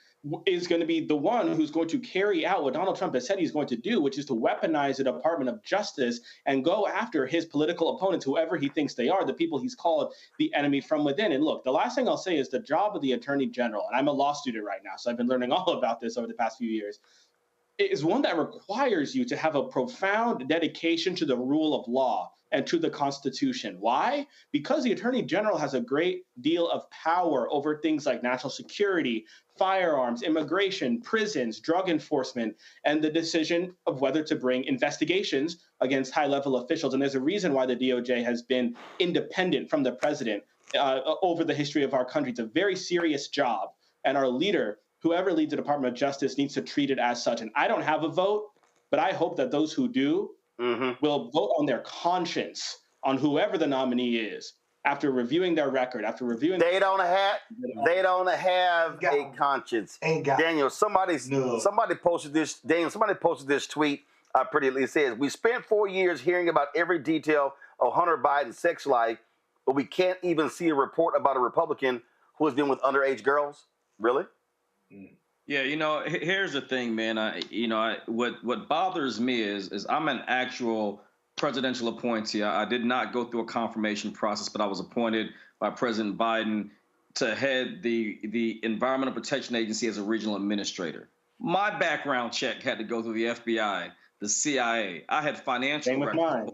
is going to be the one who's going to carry out what Donald Trump has said he's going to do, which is to weaponize the Department of Justice and go after his political opponents, whoever he thinks they are, the people he's called the enemy from within. And look, the last thing I'll say is the job of the Attorney General, and I'm a law student right now, so I've been learning all about this over the past few years, is one that requires you to have a profound dedication to the rule of law and to the Constitution. Why? Because the Attorney General has a great deal of power over things like national security, firearms, immigration, prisons, drug enforcement, and the decision of whether to bring investigations against high-level officials. And there's a reason why the DOJ has been independent from the president over the history of our country. It's a very serious job, and our leader, whoever leads the Department of Justice, needs to treat it as such. And I don't have a vote, but I hope that those who do will vote on their conscience on whoever the nominee is after reviewing their record, after reviewing. They don't have a conscience. Daniel, somebody posted this. Daniel, somebody posted this tweet. It says, "We spent 4 years hearing about every detail of Hunter Biden's sex life, but we can't even see a report about a Republican who has been with underage girls." Really? Yeah, here's the thing, man. What bothers me is I'm an actual presidential appointee. I did not go through a confirmation process, but I was appointed by President Biden to head the Environmental Protection Agency as a regional administrator. My background check had to go through the FBI, the CIA. I had financial records.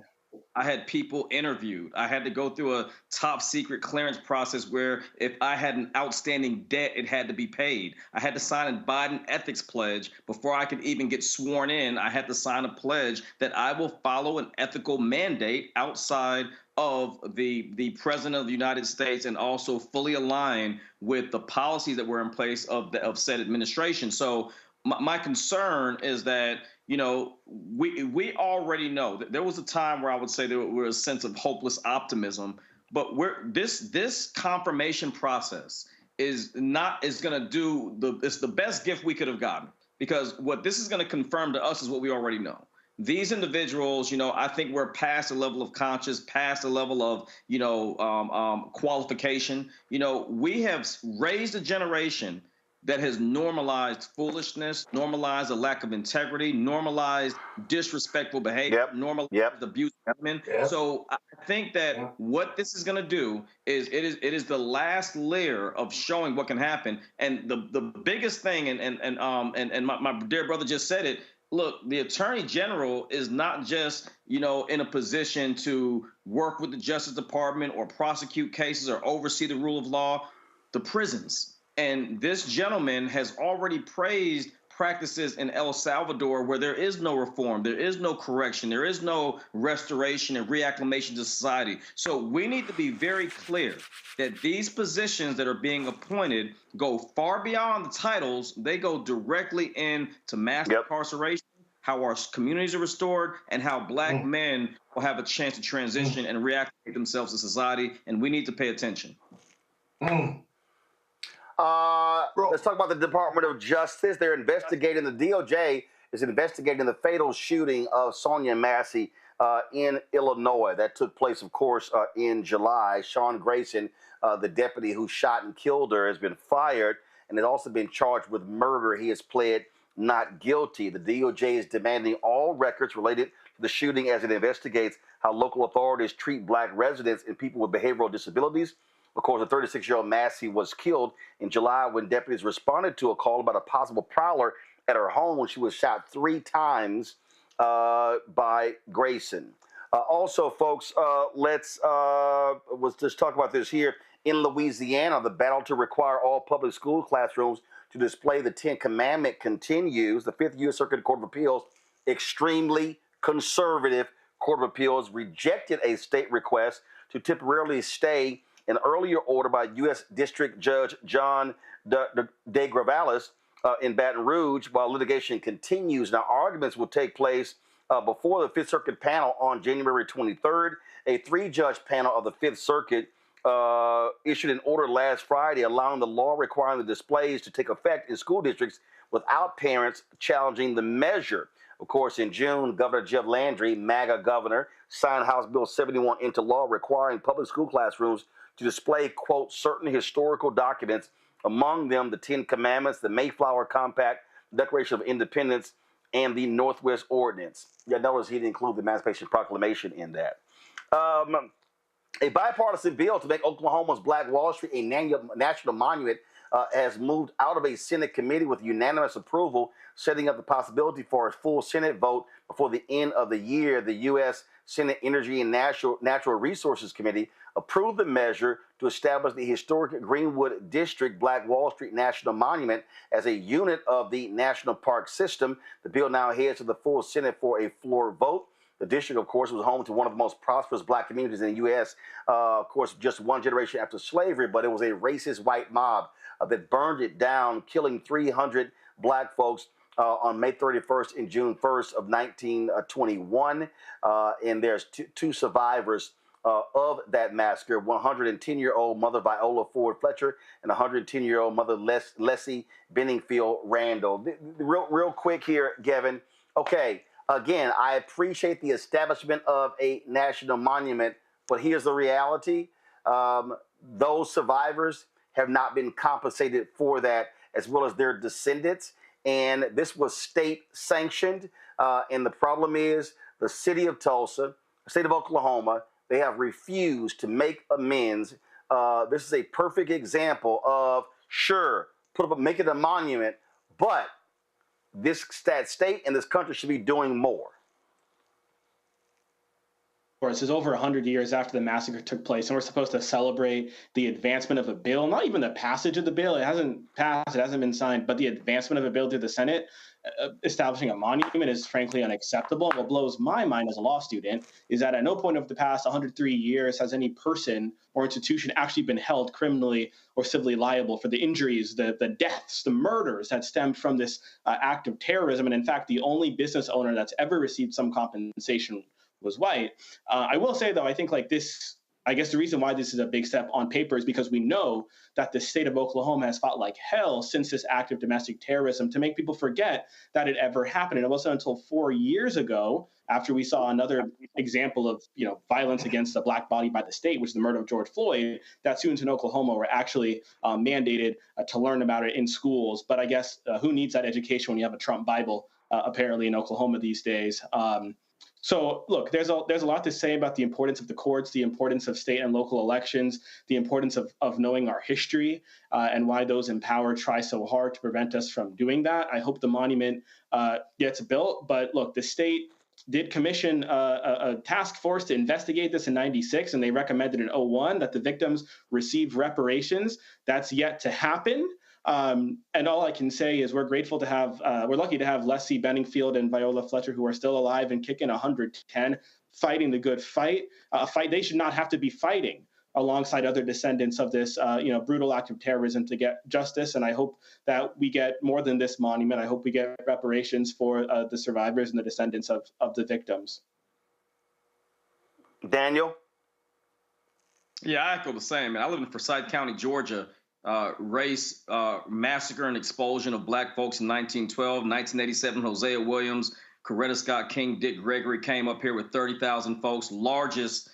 I had people interviewed. I had to go through a top secret clearance process where if I had an outstanding debt, it had to be paid. I had to sign a Biden ethics pledge before I could even get sworn in. I had to sign a pledge that I will follow an ethical mandate outside of the President of the United States and also fully align with the policies that were in place of said administration. So my concern is that, we already know that there was a time where I would say there was a sense of hopeless optimism, but this confirmation process it's the best gift we could have gotten, because what this is going to confirm to us is what we already know. These individuals, I think we're past the level of conscience, past the level of, qualification. We have raised a generation that has normalized foolishness, normalized a lack of integrity, normalized disrespectful behavior, normalized abuse of women. So I think that what this is going to do is it is the last layer of showing what can happen. And the biggest thing, and my dear brother just said it. Look, the Attorney General is not just, in a position to work with the Justice Department or prosecute cases or oversee the rule of law. The prisons. And this gentleman has already praised practices in El Salvador where there is no reform, there is no correction, there is no restoration and reacclimation to society. So we need to be very clear that these positions that are being appointed go far beyond the titles. They go directly into mass incarceration, how our communities are restored, and how Black men will have a chance to transition and reacclimate themselves to society. And we need to pay attention. Let's talk about the Department of Justice. They're investigating, the DOJ is investigating the fatal shooting of Sonia Massey in Illinois. That took place, of course, in July. Sean Grayson, the deputy who shot and killed her, has been fired and has also been charged with murder. He has pled not guilty. The DOJ is demanding all records related to the shooting as it investigates how local authorities treat Black residents and people with behavioral disabilities. Of course, the 36-year-old Massey was killed in July when deputies responded to a call about a possible prowler at her home when she was shot 3 times by Grayson. Also, folks, let's just talk about this here. In Louisiana, the battle to require all public school classrooms to display the 10 Commandment continues. The 5th U.S. Circuit Court of Appeals, extremely conservative Court of Appeals, rejected a state request to temporarily stay an earlier order by U.S. District Judge John de Gravalis in Baton Rouge while litigation continues. Now, arguments will take place before the Fifth Circuit panel on January 23rd. A 3-judge panel of the Fifth Circuit issued an order last Friday allowing the law requiring the displays to take effect in school districts without parents challenging the measure. Of course, in June, Governor Jeff Landry, MAGA governor, signed House Bill 71 into law requiring public school classrooms to display, quote, certain historical documents, among them the 10 Commandments, the Mayflower Compact, Declaration of Independence, and the Northwest Ordinance. Yeah, notice he didn't include the Emancipation Proclamation in that. A bipartisan bill to make Oklahoma's Black Wall Street a national monument has moved out of a Senate committee with unanimous approval, setting up the possibility for a full Senate vote before the end of the year. The U.S. Senate Energy and Natural Resources Committee approved the measure to establish the historic Greenwood District Black Wall Street National Monument as a unit of the National Park System. The bill now heads to the full Senate for a floor vote. The district, of course, was home to one of the most prosperous Black communities in the U.S., of course, just one generation after slavery, but it was a racist white mob that burned it down, killing 300 Black folks on May 31st and June 1st of 1921. And there's two survivors of that massacre, 110-year-old mother Viola Ford Fletcher and 110-year-old mother Leslie Benningfield Randall. Real quick here, Gavin. Okay, again, I appreciate the establishment of a national monument, but here's the reality. Those survivors have not been compensated for that, as well as their descendants. And this was state sanctioned. And the problem is the city of Tulsa, the state of Oklahoma, they have refused to make amends. This is a perfect example of, sure, make it a monument, but that state and this country should be doing more. This is over 100 years after the massacre took place, and we're supposed to celebrate the advancement of a bill, not even the passage of the bill. It hasn't passed, it hasn't been signed, but the advancement of a bill through the Senate, establishing a monument is frankly unacceptable. What blows my mind as a law student is that at no point of the past 103 years has any person or institution actually been held criminally or civilly liable for the injuries, the deaths, the murders that stemmed from this act of terrorism. And in fact, the only business owner that's ever received some compensation was white. I will say, though, I think like this I guess the reason why this is a big step on paper is because we know that the state of Oklahoma has fought like hell since this act of domestic terrorism to make people forget that it ever happened. And it wasn't until 4 years ago, after we saw another example of violence against a black body by the state, which is the murder of George Floyd, that students in Oklahoma were actually mandated to learn about it in schools. But I guess who needs that education when you have a Trump Bible apparently in Oklahoma these days? So look, there's a lot to say about the importance of the courts, the importance of state and local elections, the importance of knowing our history, and why those in power try so hard to prevent us from doing that. I hope the monument gets built. But look, the state did commission a task force to investigate this in '96, and they recommended in '01 that the victims receive reparations. That's yet to happen. And all I can say is we're grateful to have, we're lucky to have Leslie Benningfield and Viola Fletcher, who are still alive and kicking 110, fighting the good fight. A fight they should not have to be fighting alongside other descendants of this, brutal act of terrorism to get justice. And I hope that we get more than this monument. I hope we get reparations for the survivors and the descendants of the victims. Daniel? Yeah, I echo the same, man. I live in Forsyth County, Georgia. Race massacre and expulsion of black folks in 1912, 1987, Hosea Williams, Coretta Scott King, Dick Gregory came up here with 30,000 folks, largest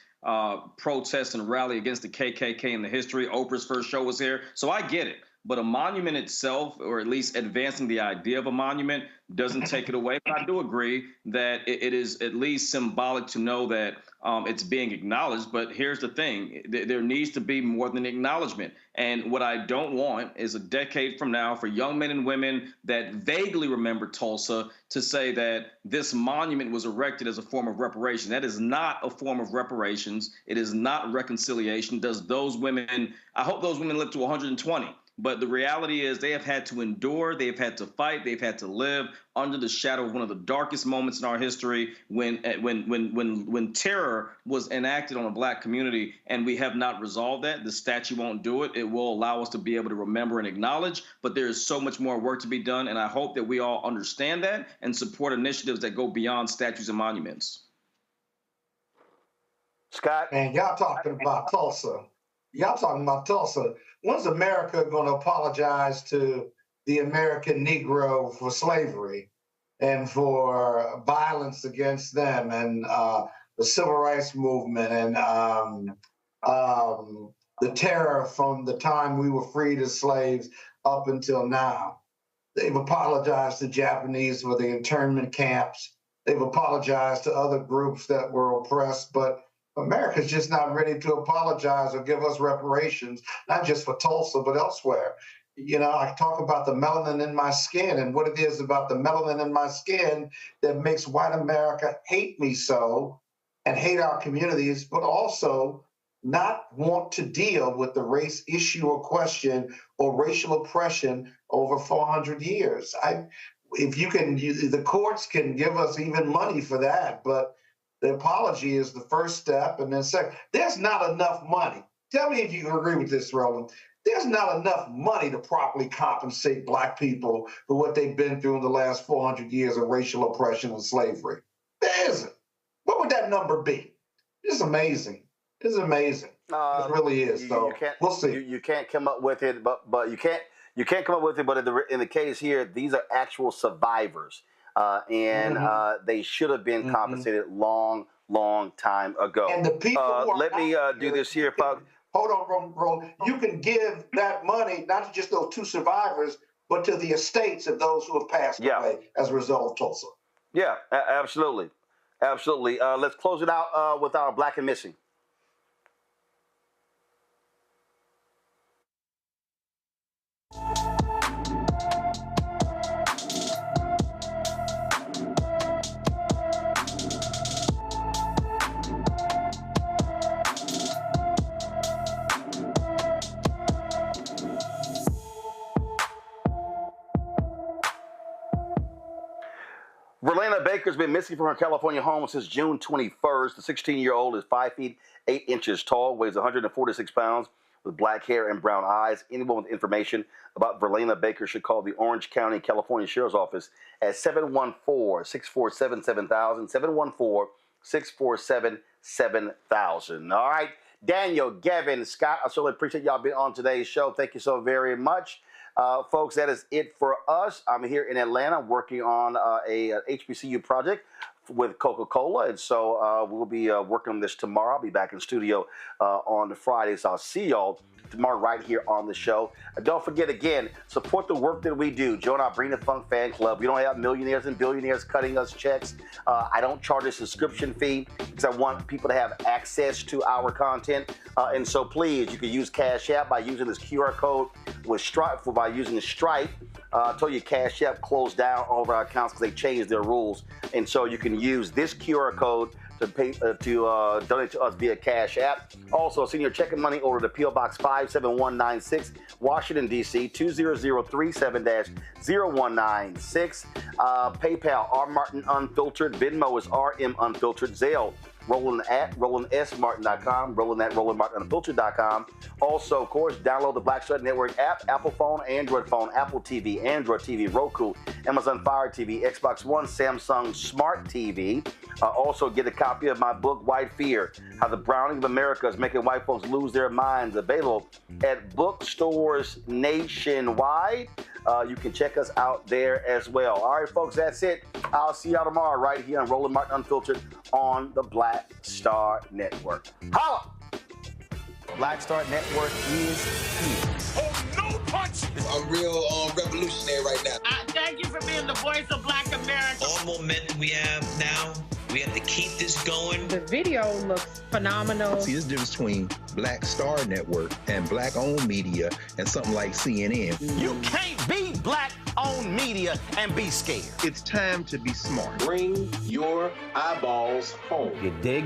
protest and rally against the KKK in the history. Oprah's first show was here. So I get it. But a monument itself, or at least advancing the idea of a monument, doesn't take it away. But I do agree that it is at least symbolic to know that it's being acknowledged. But here's the thing. There needs to be more than acknowledgement. And what I don't want is a decade from now for young men and women that vaguely remember Tulsa to say that this monument was erected as a form of reparation. That is not a form of reparations. It is not reconciliation. I hope those women live to 120. But the reality is they have had to endure, they have had to fight, they've had to live under the shadow of one of the darkest moments in our history when terror was enacted on a black community, and we have not resolved that. The statute won't do it. It will allow us to be able to remember and acknowledge, but there is so much more work to be done, and I hope that we all understand that and support initiatives that go beyond statues and monuments. Scott? Man, y'all talking about Tulsa. When's America going to apologize to the American Negro for slavery and for violence against them and the civil rights movement and the terror from the time we were freed as slaves up until now? They've apologized to Japanese for the internment camps. They've apologized to other groups that were oppressed, but America's just not ready to apologize or give us reparations, not just for Tulsa, but elsewhere. I talk about the melanin in my skin and what it is about the melanin in my skin that makes white America hate me so and hate our communities, but also not want to deal with the race issue or question or racial oppression over 400 years. The courts can give us even money for that, but the apology is the first step. And then second, there's not enough money. Tell me if you agree with this, Roland. There's not enough money to properly compensate Black people for what they've been through in the last 400 years of racial oppression and slavery. There isn't. What would that number be? It's amazing. It's amazing. It really is. So we'll see. You can't come up with it, but you can't come up with it. But in the case here, these are actual survivors. They should have been compensated long time ago. And the people let me do this here, folks. Hold on, Roland. You can give that money not to just those two survivors, but to the estates of those who have passed away as a result of Tulsa. Yeah, absolutely. Absolutely. Let's close it out with our Black and Missing. Verlana Baker's been missing from her California home since June 21st. The 16-year-old is 5 feet 8 inches tall, weighs 146 pounds, with black hair and brown eyes. Anyone with information about Verlana Baker should call the Orange County, California Sheriff's Office at 714-647-7000, 714-647-7000. All right, Daniel, Gavin, Scott, I certainly appreciate y'all being on today's show. Thank you so very much. Folks, that is it for us. I'm here in Atlanta working on a HBCU project with Coca-Cola, and so we'll be working on this tomorrow. I'll be back in studio on Friday, so I'll see y'all tomorrow right here on the show. Don't forget, again, support the work that we do. Join our Bring the Funk fan club. We don't have millionaires and billionaires cutting us checks. I don't charge a subscription fee because I want people to have access to our content. And so please, you can use Cash App by using this QR code with Stripe, by using Stripe. I told you Cash App closed down all of our accounts because they changed their rules. And so you can use this QR code to pay to donate to us via Cash App. Also, send your checking money order to P.O. Box 57196, Washington, D.C. 20037-0196. PayPal, R Martin Unfiltered. Venmo is RM Unfiltered. Zelle, Roland at RolandSMartin.com, Roland at RolandMartinUnfiltered.com. Also, of course, download the Black Star Network app, Apple phone, Android phone, Apple TV, Android TV, Roku, Amazon Fire TV, Xbox One, Samsung Smart TV. Also, get a copy of my book, White Fear, How the Browning of America is Making White Folks Lose Their Minds, available at bookstores nationwide. You can check us out there as well. All right, folks, that's it. I'll see y'all tomorrow right here on Roland Martin Unfiltered on the Black Star Network. Holla! Black Star Network is here. Oh, no punch! I'm real revolutionary right now. Thank you for being the voice of Black America. All momentum we have now, we have to keep this going. The video looks phenomenal. See, there's a difference between Black Star Network and black-owned media and something like CNN. You can't be black-owned media and be scared. It's time to be smart. Bring your eyeballs home. You dig?